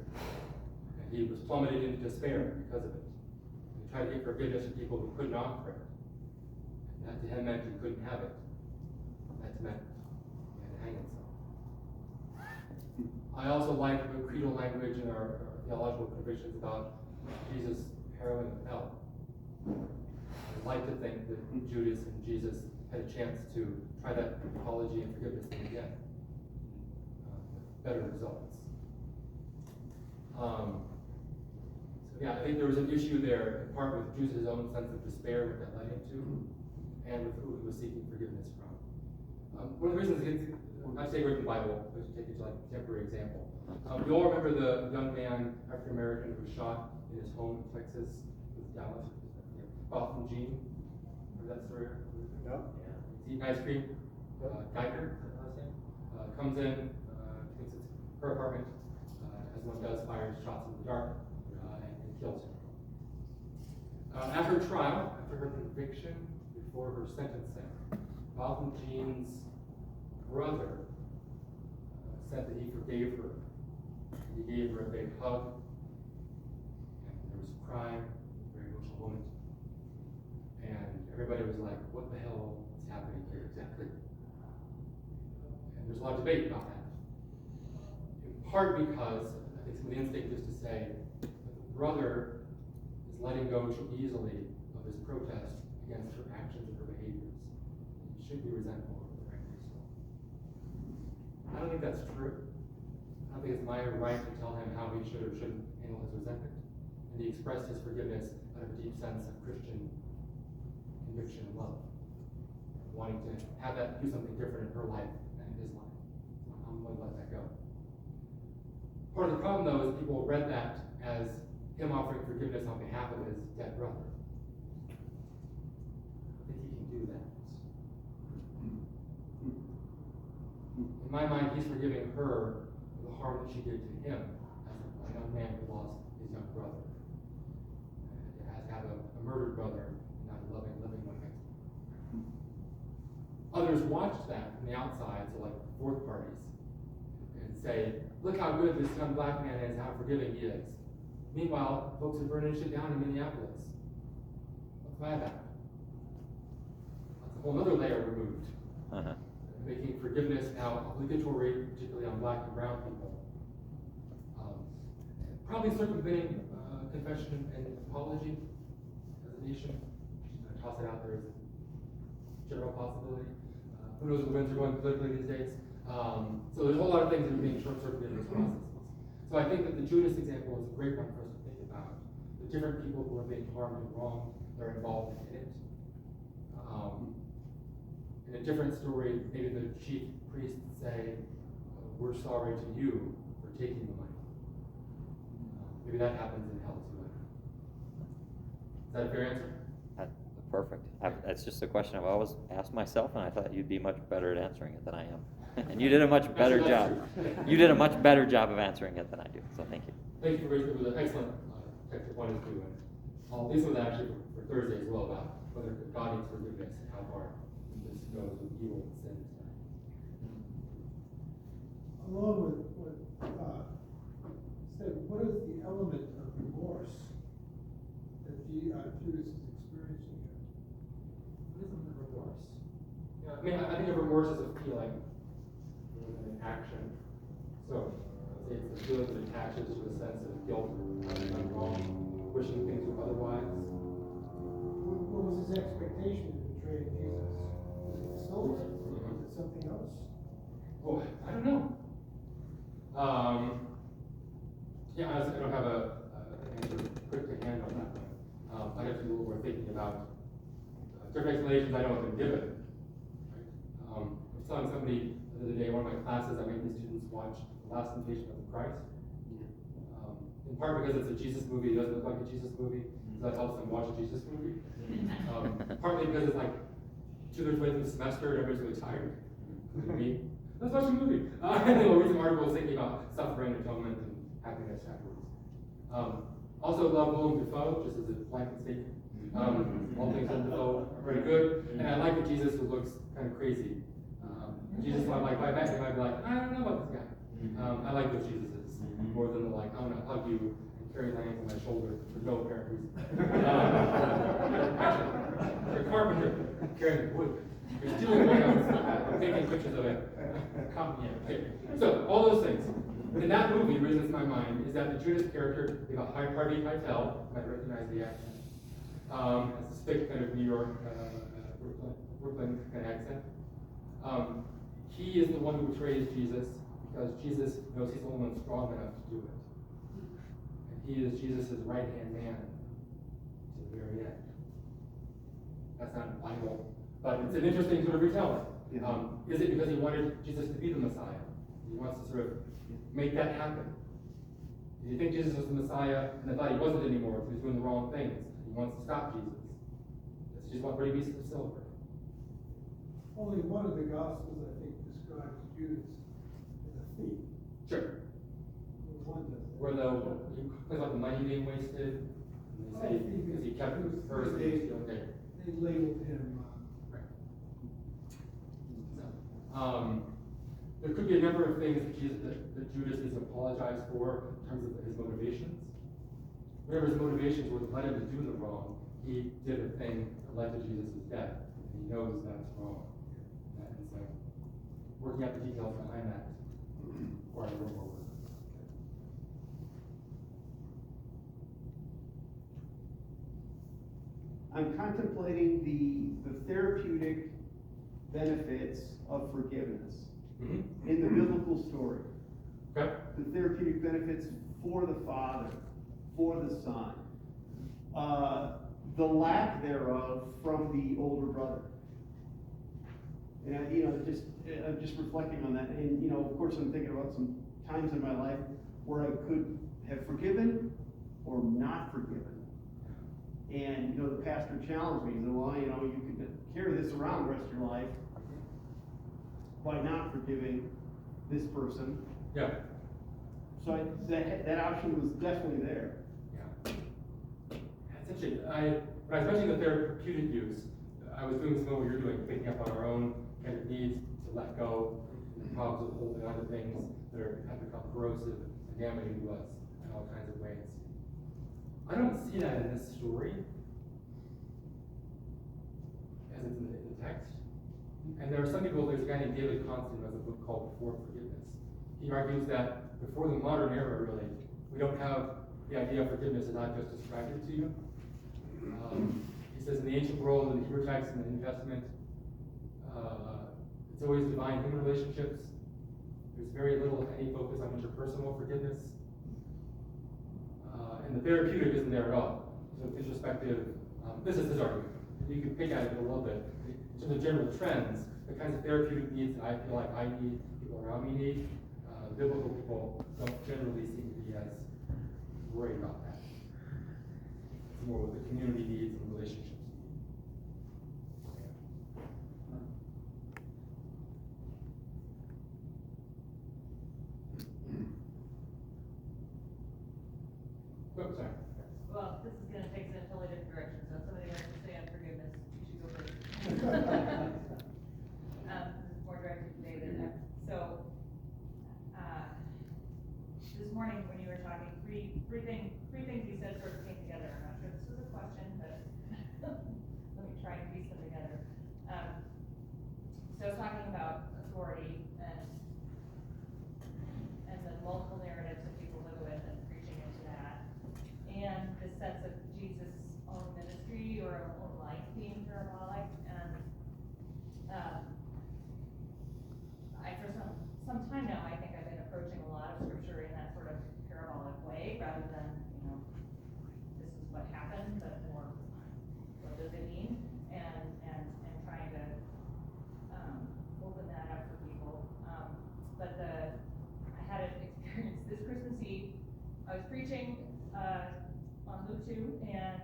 And he was plummeted into despair because of it. He tried to get forgiveness from people who couldn't offer it. And that to him meant he couldn't have it. That meant he had to hang himself. I also like the creedal language in our theological convictions about Jesus' harrowing of hell. I'd like to think that Judas and Jesus had a chance to try that apology and forgiveness thing again. Better results. So yeah, I think there was an issue there, in part with Judas' own sense of despair, what that led him to, and with who he was seeking forgiveness from. One of the reasons, not to take away from the Bible, but to take it to like a contemporary example. You all remember the young man, African American, who was shot in his home in Texas, with Dallas, Botham Jean. Remember that story? No. Yeah. He's eating ice cream. Geiger, is that the last name? Comes in, thinks it's her apartment, as one does, fires shots in the dark, and kills him. After trial, after her conviction, before her sentencing, Botham Jean's brother said that he forgave her. He gave her a big hug, and there was crying, very emotional moment. And everybody was like, what the hell is happening here exactly? And there's a lot of debate about that. In part because I think some of the instinct is to say that the brother is letting go too easily of his protest against her actions and her behaviors. He should be resentful of her, frankly so. I don't think that's true. I don't think it's my right to tell him how he should or shouldn't handle his resentment. And he expressed his forgiveness out of a deep sense of Christian conviction and love, wanting to have that do something different in her life and in his life. I'm willing to let that go. Part of the problem, though, is people read that as him offering forgiveness on behalf of his dead brother. I think he can do that. In my mind, he's forgiving her for the harm that she did to him as a young man who lost his young brother. As to have a murdered brother and not a loving, living one next to him. Others watched that from the outside, so like fourth parties, and say, look how good this young black man is, how forgiving he is. Meanwhile, folks are burning shit down in Minneapolis. What's bad about it? That's a whole other layer removed. Making forgiveness now obligatory, particularly on black and brown people. Probably circumventing confession and apology as a nation. Just toss it out there as a general possibility. Who knows where the winds are going politically these days? So there's a whole lot of things that are being short-circuited in this process. So I think that the Judas example is a great one for us to think about. The different people who are being harmed and wronged, they're involved in it. In a different story, maybe the chief priests say, we're sorry to you for taking the money. Maybe that happens in hell too. Is that a fair answer? Perfect. That's just a question I've always asked myself, and I thought you'd be much better at answering it than I am. And you did a much better job. You did a much better job of answering it than I do, so thank you. Thank you for raising it. It was an excellent technical point of view. And I'll leave with actually for Thursday as well about whether God needs forgiveness and how far this goes with evil and sin. Along with what said, what is the element of remorse that Judas is experiencing here? What is the remorse? Yeah, I mean, I think of remorse as a feeling more than an action. So, I'd say it's a feeling that attaches to a sense of guilt or having done wrong, wishing things were otherwise. What was his expectation in betraying Jesus? Was it silver? Was it something else? Oh, I don't know. Yeah, honestly, I don't have an answer quick to hand on that one. I have to do a little more thinking about different explanations I know have been given. Right? I was telling somebody the other day in one of my classes, I made the students watch The Last Temptation of Christ. In part because it's a Jesus movie, it doesn't look like a Jesus movie, so that helps them watch a Jesus movie. Partly because it's like 2/3 way through the semester and everybody's really tired, including me. Let's watch a movie. And then we'll read some articles thinking about suffering, atonement, and happiness afterwards. Also love Willem Dafoe, just as a blanket statement. All things Willem Dafoe are very good. And I like the Jesus who looks kind of crazy. Jesus, if I met him, I'd be like, I don't know about this guy. I like those Jesuses more than the like, I'm going to hug you and carry Lance on my shoulder for no apparent reason. Actually, you're a carpenter carrying wood. You're stealing my house, taking pictures of it. So, all those things. But in that movie, the reason it's in my mind is that the Judas character, we have a Harvey Keitel, you might recognize the accent, has this thick kind of New York, Brooklyn kind of accent. He is the one who betrays Jesus because Jesus knows he's the only one strong enough to do it. And he is Jesus' right-hand man to the very end. That's not in the Bible, but it's an interesting sort of retelling. Is it because he wanted Jesus to be the Messiah? He wants to sort of make that happen. Did you think Jesus was the Messiah and they thought he wasn't anymore because he was doing the wrong things? He wants to stop Jesus. Does he just want 30 pieces of silver? Only one of the Gospels, I think, describes Judas as a thief. Sure. Only one does that. Where he talks about the money being wasted, and they say because he kept it first, They labeled him. Right. There could be a number of things that Judas is apologized for in terms of his motivations. Whatever his motivations were that led him to do the wrong, he did a thing that led to Jesus' death. And he knows that's wrong. And so, working out the details behind that requires a little more work. I'm contemplating the therapeutic benefits of forgiveness in the biblical story. Okay. The therapeutic benefits for the Father, for the Son, the lack thereof from the older brother. And I'm just reflecting on that. And of course, I'm thinking about some times in my life where I could have forgiven or not forgiven. And the pastor challenged me. He said, "Well, you could carry this around the rest of your life by not forgiving this person." Yeah. So that option was definitely there. Yeah. That's interesting. When I was mentioning the therapeutic use, I was doing some of what you're doing, picking up on our own kind of needs to let go, the problems of holding on to things that have become corrosive and damaging to us in all kinds of ways. I don't see that in this story as it's in the text. And there are some people, there's a guy named David Constant who has a book called Before Forgiveness. He argues that before the modern era, really, we don't have the idea of forgiveness as I've just described it to you. He says in the ancient world, in the Hebrew text, in the New Testament, it's always divine human relationships There's very little, if any, focus on interpersonal forgiveness. And the therapeutic isn't there at all. So introspective, this is his argument. You can pick at it a little bit. In terms of general trends, the kinds of therapeutic needs that I feel like I need, people around me need, biblical people don't generally seem to be as worried about that. It's more what the community needs and relationships need. Oh, sorry. Well, this is gonna take us in a totally different direction, so if somebody wants to say on forgiveness, you should go first. This is more directed to David. So, this morning when you were talking, three things you said sort of came together. I'm not sure this was a question, but let me try and piece them together. So talking about authority and the multiple narratives that people live with and preaching into that, and the sense of Jesus' own ministry or own life being parabolic. And for some time now, I think I've been approaching a lot of scripture in that sort of parabolic way, rather than, this is what happened, but more, what does it mean? And trying to open that up for people. But I had an experience this Christmas Eve. I was preaching on Luke 2, and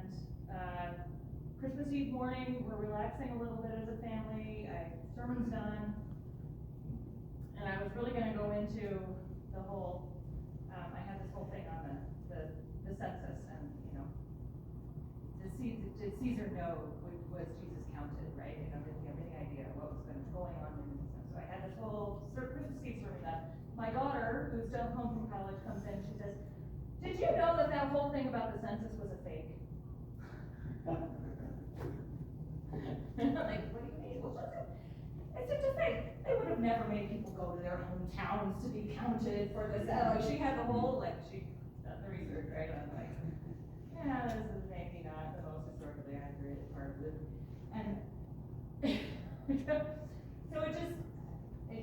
Christmas Eve morning, we're relaxing a little bit as a family. Sermon's done, and I was really going to go into the whole. I had this whole thing on the census, and did Caesar know was Jesus counted, right? Did he have any idea what was going on in the census? So I had this whole Christmas Eve sermon that my daughter, who's still home from college, comes in. She says, "Did you know that whole thing about the census was a fake?" And I'm like, "What do you mean? What was it?" It's just a fake. They would have never made people go to their hometowns to be counted for this. She had the whole, she done the research, right? And I'm like, yeah, this is maybe not the most historically accurate part of it. And so it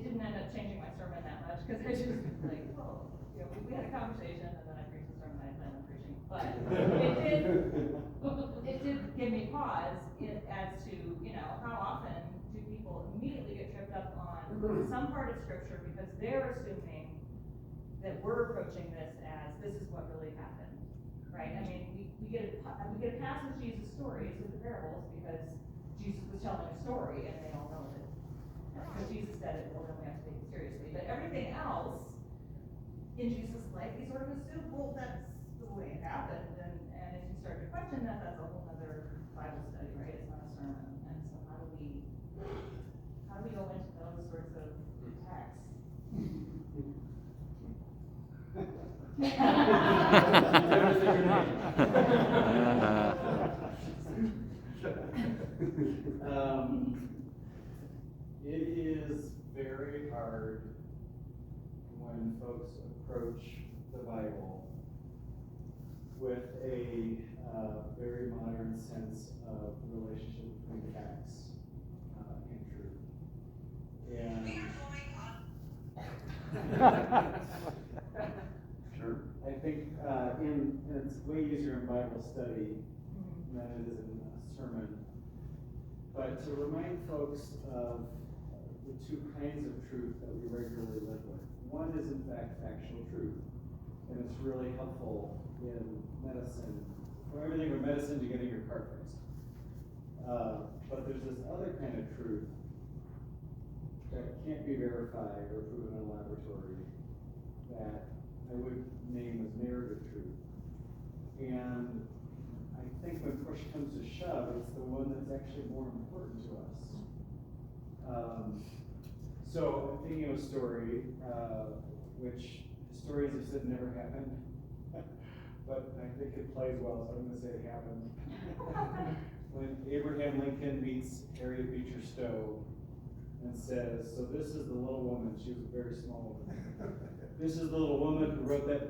didn't end up changing my sermon that much, because I just like, oh, we had a conversation, and then I preached the sermon I planned on preaching. But it did give me pause as to, how often do people immediately get tripped up on some part of scripture because they're assuming that we're approaching this as this is what really happened, right? I mean, we get a pass with Jesus' stories, with the parables, because Jesus was telling a story, and they all know that because Jesus said it, well, then we have to take it seriously. But everything else in Jesus' life, we sort of assume, well, that's the way it happened, and if you start to question that, that's a whole other Bible study, right? It's not a sermon. And so how do we go into those sorts of texts? It is very hard when folks approach the Bible with a very modern sense of the relationship between facts and truth. Sure. I think and it's way easier in Bible study than it is in a sermon. But to remind folks of the two kinds of truth that we regularly live with. One is in fact factual truth, and it's really helpful in medicine, from everything from medicine to getting your car fixed. But there's this other kind of truth that can't be verified or proven in a laboratory that I would name as narrative truth. And I think when push comes to shove, it's the one that's actually more important to us. So I'm thinking of a story, which historians have said never happened, but I think it plays well, so I'm going to say it happened. When Abraham Lincoln meets Harriet Beecher Stowe and says, "So this is the little woman," she was a very small woman. "This is the little woman who wrote that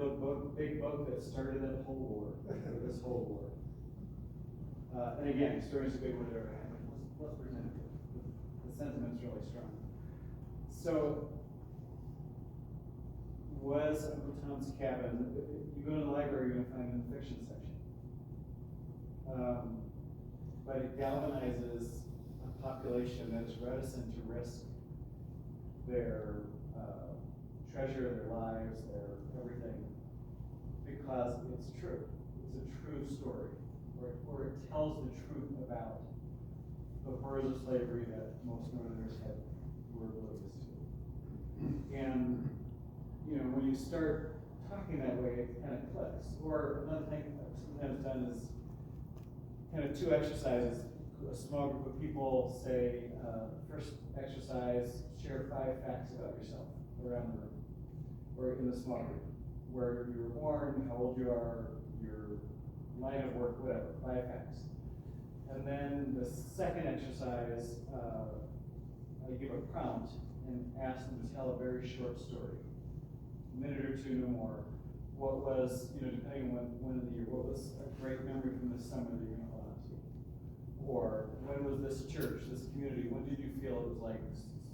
big book that started that whole war, this whole war." And again, historians debate whether it happened. Let's pretend it. The sentiment's really strong. So, was Uncle Tom's Cabin. You go to the library, you're gonna find it in the fiction section. But it galvanizes a population that is reticent to risk their treasure, their lives, their everything, because it's true. It's a true story, or it tells the truth about the horrors of slavery that most Northerners were oblivious to. And, you know, when you start talking that way, it kind of clicks. Or another thing I've sometimes done is kind of two exercises. A small group of people say, first exercise, share 5 facts about yourself around the room, or in the small group, where you were born, how old you are, your line of work, whatever, 5 facts. And then the second exercise, I give a prompt and ask them to tell a very short story, a minute or two, no more. What was, you know, depending on when of the year, what was a great memory from this summer that you're going to hold on to? Or when was this church, this community, when did you feel it was like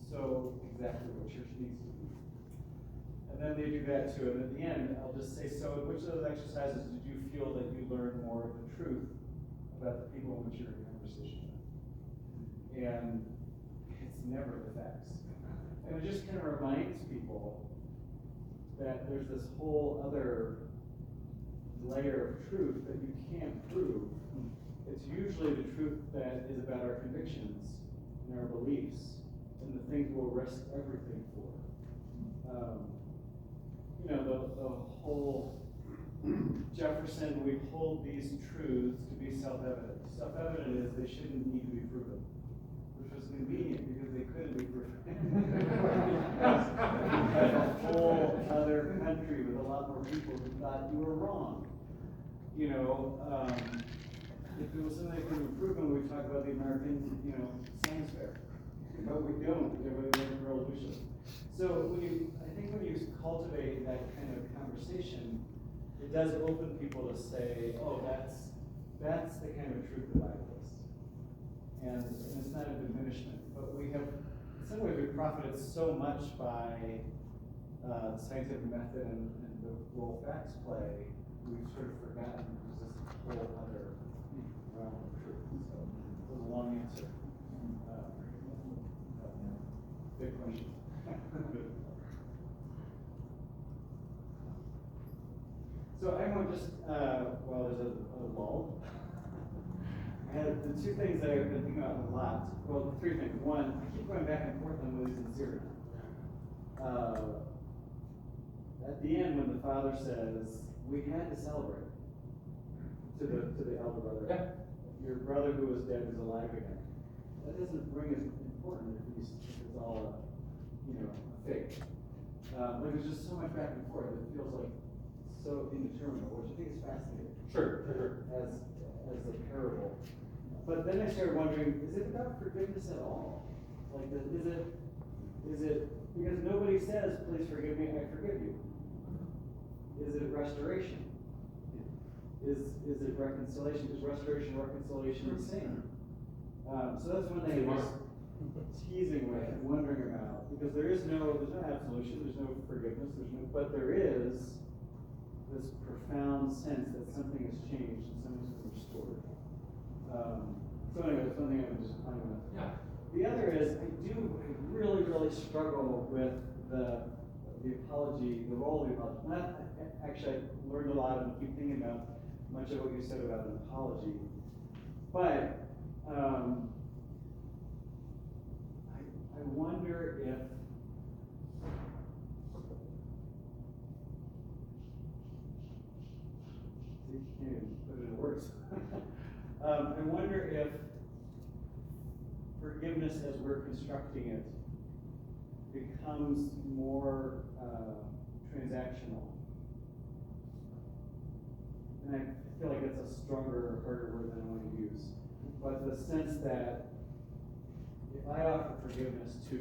so exactly what church needs to be? And then they do that too, and at the end, I'll just say, so in which of those exercises did you feel that you learned more of the truth about the people in which you're in conversation with? And it's never the facts. And it just kind of reminds people that there's this whole other layer of truth that you can't prove. It's usually the truth that is about our convictions and our beliefs and the things we'll risk everything for. You know, the whole Jefferson, we hold these truths to be self-evident. Self-evident is they shouldn't need to be proven, which was convenient because they couldn't be proven. A whole other country with a lot more people who thought you were wrong. You know, if it was something that could be proven, we'd talk about the American, you know, science fair. But we don't, we have the American Revolution. So I think when you cultivate that kind of conversation, it does open people to say, oh, that's the kind of truth the Bible is. And it's not a diminishment, but we have, in some ways, we profited so much by the scientific method and the role facts play, we've sort of forgotten there's this whole other realm of truth. So it was a long answer. Big question. So I want just, well, there's a lull. I had the 2 things that I've been thinking about a lot. Well, 3 things. One, I keep going back and forth on movies in Syria. At the end, when the father says, "We had to celebrate," to the elder brother, Yeah. Your brother who was dead is alive again. That doesn't ring as important if it's all, you know, fake. There's just so much back and forth. It feels like so indeterminate, which I think is fascinating. Sure. As a parable. But then I started wondering, is it about forgiveness at all? Like, is it, because nobody says, please forgive me, I forgive you. Is it restoration? Is it reconciliation? Is restoration and reconciliation the same? So that's one thing I was teasing with and wondering about, because there's no absolution, there's no forgiveness, but there is this profound sense that something has changed and something's been restored. So anyway, that's one thing I was just playing with. Yeah. The other is, I really, really struggle with the apology, the role of the apology. Actually, I learned a lot and keep thinking about much of what you said about an apology. But I wonder if you can't even put it in words. I wonder if forgiveness as we're constructing it becomes more transactional. And I feel like that's a stronger, harder word than I want to use. But the sense that if I offer forgiveness to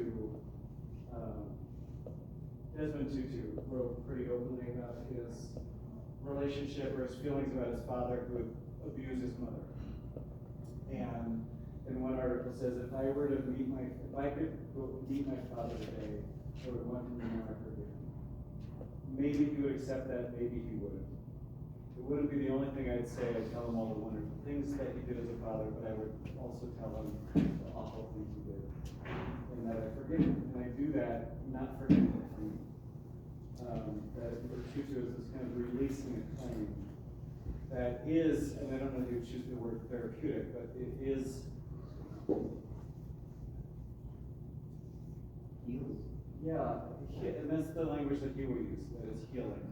Desmond Tutu wrote pretty openly about his relationship or his feelings about his father who abused his mother. And in one article says, if I could meet my father today, I would want him to know I forgive him. maybe he would accept that, maybe he wouldn't. It wouldn't be the only thing I'd say. I'd tell him all the wonderful things that he did as a father, but I would also tell him the awful things he did. And that I forgive him. And I do that, not forgetting it from that Virtuto is this kind of releasing a claim that is, and I don't know if you choose the word therapeutic, but it is Heals? yeah, and that's the language that he will use, that it's healing.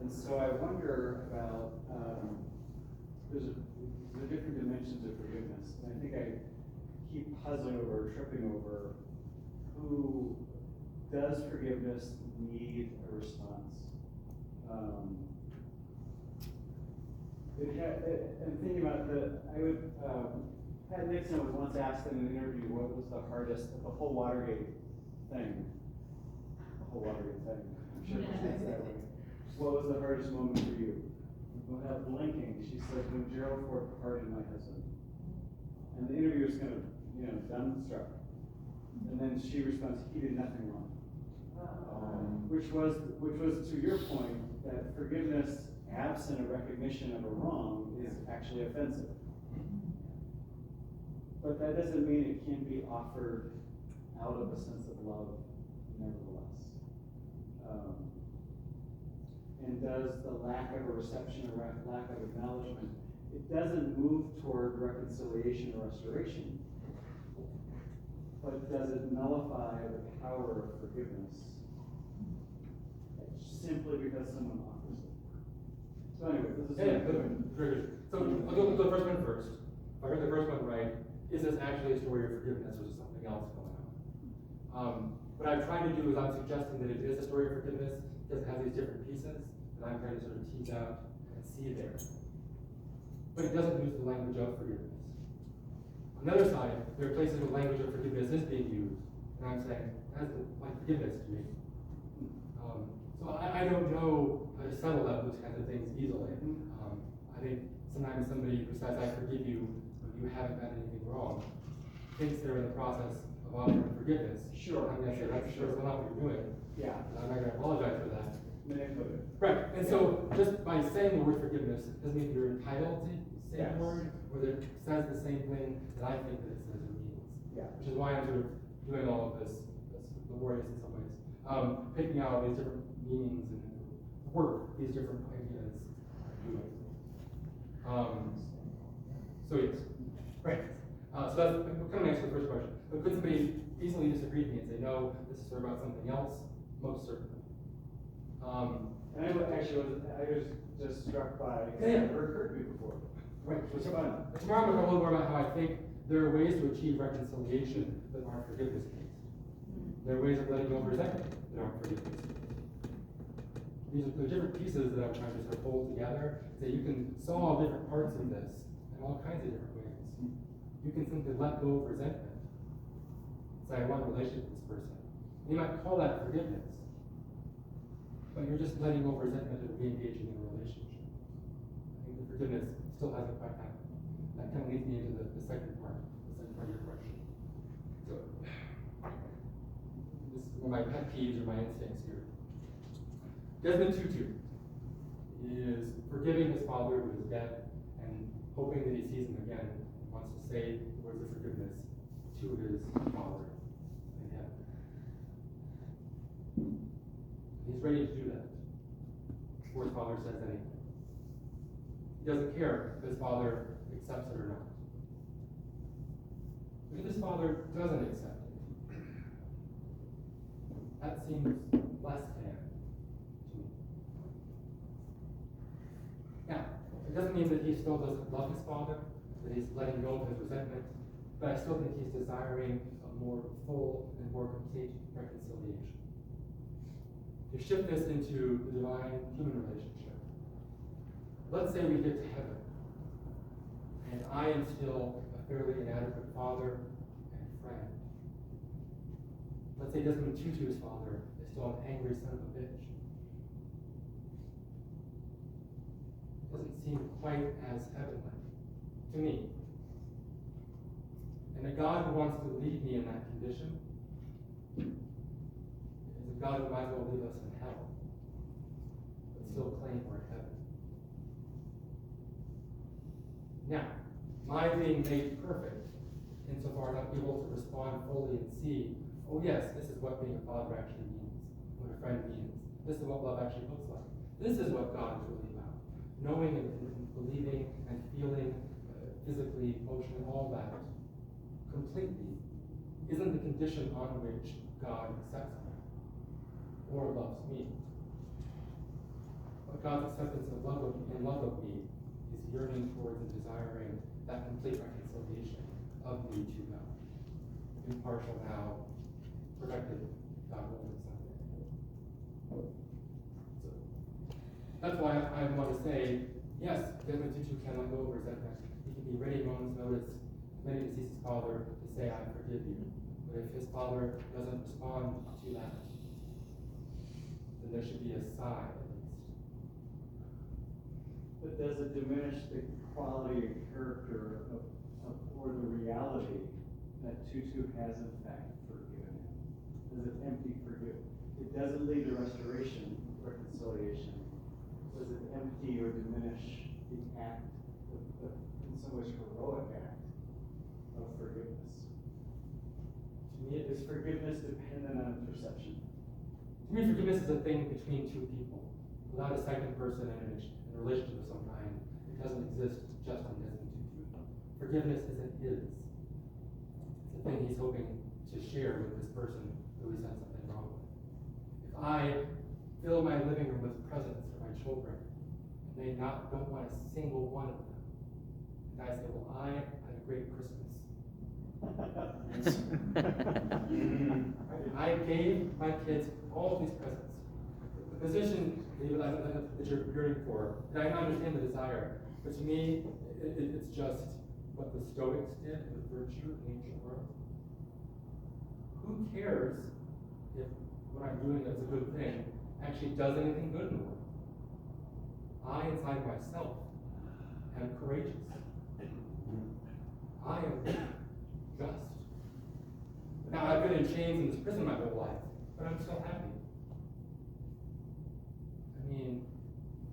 And so I wonder about, there's different dimensions of forgiveness. And I think I keep puzzling over, tripping over, who does forgiveness need a response? I'm thinking about Pat Nixon was once asked in an interview what was the hardest, the whole Watergate thing. I'm sure it was that way. What was the hardest moment for you? Without blinking, she said, when Gerald Ford pardoned my husband. And the interviewer's kind of, dumbstruck. And then she responds, he did nothing wrong. Which was to your point, that forgiveness, absent a recognition of a wrong, is actually offensive. But that doesn't mean it can't be offered out of a sense of love, nevertheless. And does the lack of a reception or lack of acknowledgement, it doesn't move toward reconciliation or restoration, but does it nullify the power of forgiveness simply because someone offers it? So anyway, this is Triggers. So I'll go with the first one first. If I heard the first one right, is this actually a story of forgiveness or is something else going on? What I'm trying to do is I'm suggesting that it is a story of forgiveness because it has these different pieces that I'm trying to sort of tease out and see there. But it doesn't use the language of forgiveness. On the other side, there are places where language of forgiveness is being used, and I'm saying, that's like forgiveness to me. So I don't know how to settle out those kinds of things easily. I think sometimes somebody who says, I forgive you, but you haven't done anything wrong, thinks they're in the process of offering forgiveness. Sure. I'm going to say, that's not what you're doing. Yeah. I'm not going to apologize for that. Manipulative. Right, and so just by saying the word forgiveness doesn't mean you're entitled to say the word, or that it says the same thing that I think that it says it means. Yeah. Which is why I'm sort of doing all of this laborious in some ways. Picking out all these different meanings and work these different ideas are doing. So yes, right. So that's kind of answer the first question. But could somebody easily disagree with me and say, no, this is sort of about something else? Most certainly. And I was just struck by, Yeah. it never occurred to me before. Right. Which is fun. Tomorrow I'm going to talk a little more about how I think there are ways to achieve reconciliation that aren't forgiveness-based. There are ways of letting go of resentment that aren't forgiveness-based. These are the different pieces that I'm trying to sort of hold together, so you can solve different parts of this in all kinds of different ways. You can simply let go of resentment. Say, I want a relationship with this person. And you might call that forgiveness. But you're just letting go of resentment and re-engaging in a relationship. I think the forgiveness still hasn't quite happened. That kind of leads me into the second part of your question. So, this is one of my pet peeves or my instincts here. Desmond Tutu is forgiving his father who is dead and hoping that he sees him again and wants to say the words of forgiveness to his father in heaven. He's ready to do that before his father says anything. He doesn't care if his father accepts it or not. But if his father doesn't accept it, that seems less than to me. Now, it doesn't mean that he still doesn't love his father, that he's letting go of his resentment, but I still think he's desiring a more full and more complete reconciliation. To shift this into the divine human relationship. Let's say we get to heaven, and I am still a fairly inadequate father and friend. Let's say Desmond Tutu's father is still an angry son of a bitch. Doesn't seem quite as heavenly to me. And a God who wants to leave me in that condition is a God might as well leave us in hell, but still claim we're in heaven. Now, my being made perfect, insofar as I'm able to respond fully and see, oh yes, this is what being a father actually means, what a friend means. This is what love actually looks like. This is what God is really about. Knowing and believing and feeling physically, emotionally, all that completely isn't the condition on which God accepts me or loves me. But God's acceptance and love of me is yearning towards and desiring that complete reconciliation of me to God. Impartial now, perfected God will someday. So that's why I want to say, yes, Desmond Tutu can let go of resentment. He can be ready at a moment's notice, many deceased his father, to say, I forgive you. But if his father doesn't respond to that, then there should be a sigh, at least. But does it diminish the quality and character of or the reality that Tutu has in fact forgiven him? Does it empty forgive? It doesn't lead to restoration, reconciliation. Does it empty or diminish the act, in some ways heroic act of forgiveness? To me, is forgiveness dependent on perception? To me, forgiveness is a thing between two people. Without a second person in a relationship of some kind, it doesn't exist just in Desmond Tutu. Forgiveness is an is. It's a thing he's hoping to share with this person who he's done something wrong with. If I fill my living room with presents for my children, and they don't want a single one of them, and I say, well, I had a great Christmas. I gave my kids all these presents. The position that you're yearning for, and I understand the desire, but to me, it's just what the Stoics did with virtue in the ancient world. Who cares if what I'm doing that's a good thing actually does anything good in the world? I, inside myself, am courageous. I am just. Now, I've been in chains in this prison my whole life, but I'm still happy. I mean,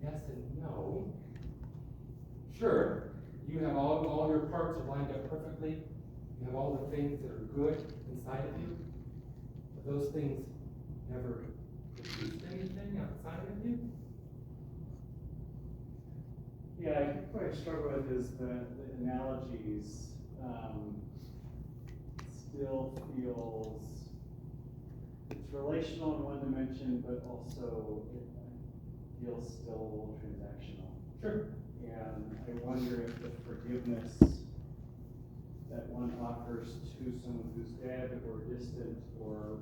yes and no. Sure, you have all your parts are lined up perfectly. You have all the things that are good inside of you. But those things never produce anything outside of you. Yeah, I think what I struggle with is the analogies still feels, it's relational in one dimension, but also it feels still a little transactional. Sure. And I wonder if the forgiveness that one offers to someone who's dead or distant or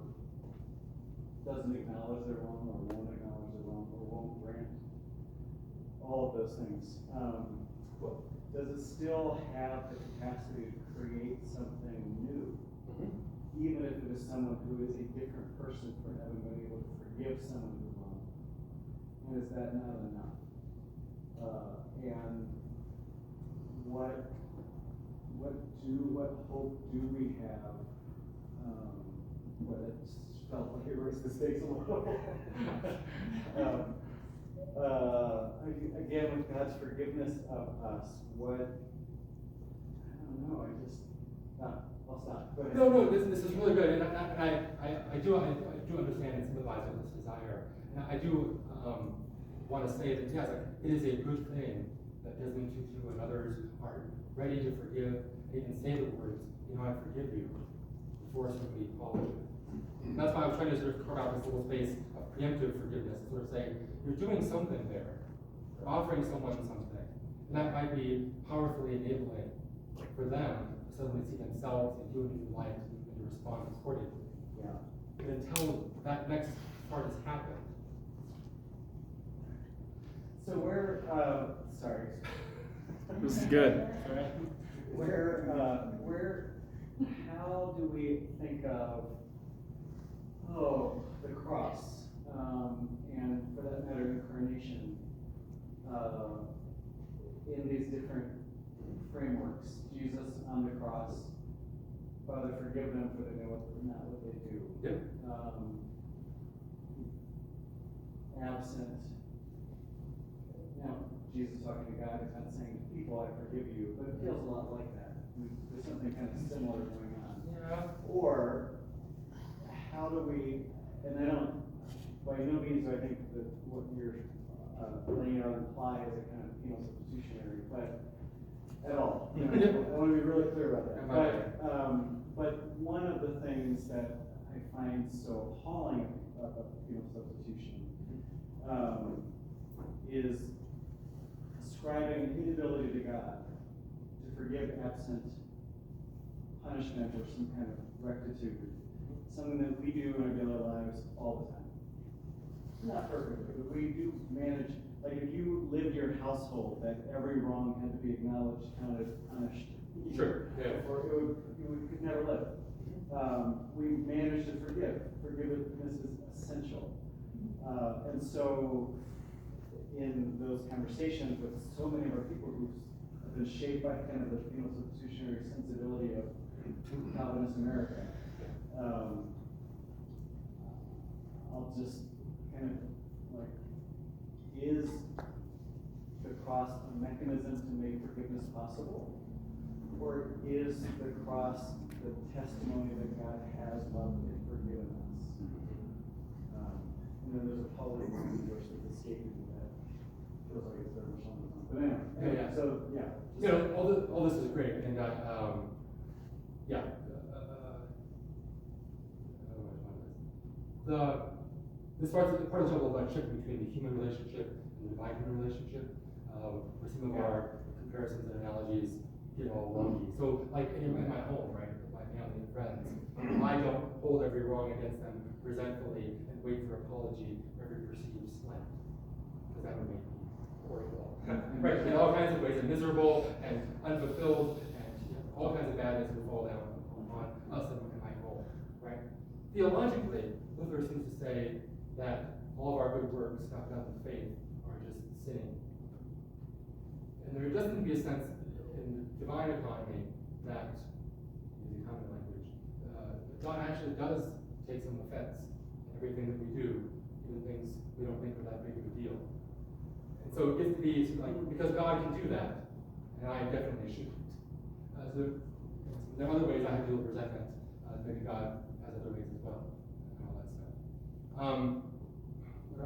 doesn't acknowledge their wrong or won't acknowledge their wrong or won't grant all of those things, does it still have the capacity to create something new? Even if it is someone who is a different person for having been able to forgive someone who's wrong? And is that not enough? And what hope do we have? It felt like it raised the stakes a little. Again, with God's forgiveness of us, I don't know, I'll stop. Go ahead. No, this is really good, and I do understand and sympathize with this desire, and I do want to say that yes, it is a good thing that Desmond Tutu and others are ready to forgive, and even say the words, I forgive you, before somebody apologizes. And that's why I was trying to sort of carve out this little space of preemptive forgiveness, and sort of say, you're doing something there, you're offering someone something, and that might be powerfully enabling for them to suddenly see themselves and do a new life and to respond accordingly. Yeah. But until that next part has happened. So sorry. This is good. How do we think of, the cross, and for that matter, incarnation, in these different frameworks? Jesus on the cross, Father, forgive them for they know not what they do. Yep. absent, Jesus talking to God, he's not saying to people, I forgive you, but it feels a lot like that. There's something kind of similar going on. Yeah. Or, how do we, and I don't, by no means do I think that what you're laying out imply is a kind of penal substitutionary, but at all. I want to be really clear about that. But one of the things that I find so appalling about penal substitution is ascribing inability to God to forgive absent punishment or some kind of rectitude, something that we do in our daily lives all the time. Not perfectly, but we do manage, like if you lived your household that every wrong had to be acknowledged, counted, punished. Sure, yeah. Or you could never live. We manage to forgive. Forgiveness is essential. And so, in those conversations with so many of our people who have been shaped by kind of the penal substitutionary sensibility of Calvinist America, I'll just kind of like, is the cross a mechanism to make forgiveness possible? Or is the cross the testimony that God has loved and forgiven us? And then there's a Pauline verse that's escaping me that feels like it's very much on the line. But anyway, Yeah. so yeah. You know, all this is great, and yeah. This part of the trouble about shifting between the human relationship and the divine human relationship, where some of our comparisons and analogies get all wonky. So, like in my home, right, with my family and friends, I don't hold every wrong against them resentfully and wait for apology for every perceived slight, because that would make me horrible. Right, in all kinds of ways, and miserable and unfulfilled, and all kinds of badness would fall down on us and my home, right? Theologically, Luther seems to say that all of our good works not done in faith are just sinning. And there doesn't be a sense in the divine economy that, using common language, God actually does take some offense in everything that we do, even things we don't think are that big of a deal. And so it gets to be like, because God can do that, and I definitely shouldn't. So there are other ways I have to deal with resentment. Maybe God has other ways as well, and all that stuff.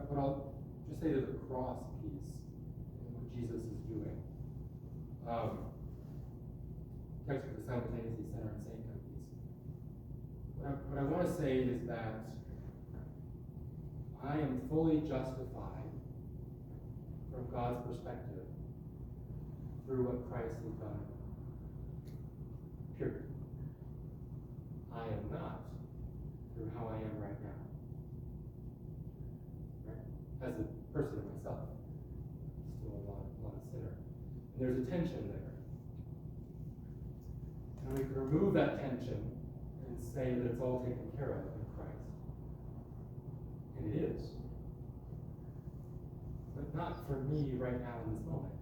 But I'll just say to the cross piece and what Jesus is doing. Text for the simultaneously sinner and saint kind of piece. What I want to say is that I am fully justified from God's perspective through what Christ has done. Period. I am not through how I am right now. Right? As a person myself, still a lot of sinner. And there's a tension there. And we can remove that tension and say that it's all taken care of in Christ. And it is. But not for me right now in this moment.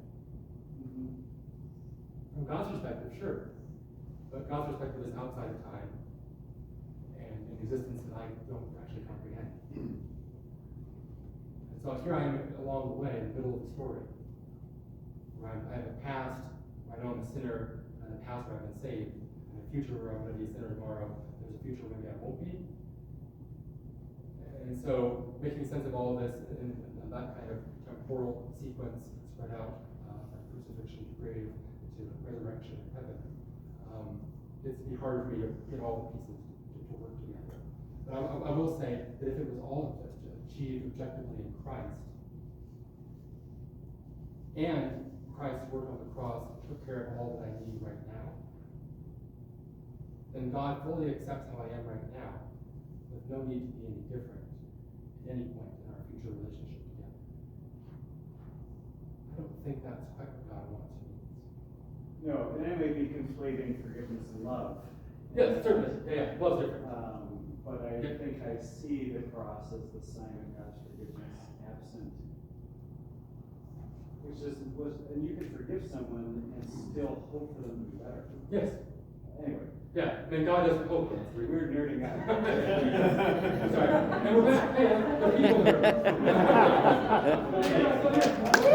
From God's perspective, sure. But God's perspective is outside of time and an existence that I don't actually comprehend. And so here I am along the way in the middle of the story, where I have a past where I know I'm a sinner, and a past where I've been saved, and a future where I'm going to be a sinner tomorrow. There's a future where maybe I won't be. And so making sense of all of this in that kind of temporal sequence spread out from crucifixion to grave to resurrection in heaven, it's be hard for me to get all the pieces to work together. But I will say that if it was all of this to achieve objectively in Christ, and Christ's work on the cross took care of all that I need right now, then God fully accepts how I am right now, with no need to be any different at any point in our future relationship together. I don't think that's quite what God wants me. No, and I may be conflating forgiveness and love. Yes, certainly. Yeah, love's different. But I think I see the cross as the sign of God's forgiveness absent. Which is, and you can forgive someone and still hope for them to be better. Yes. Anyway. Yeah, I mean, God doesn't hope us. We're nerding out. Sorry. And we're back, hey, the people here.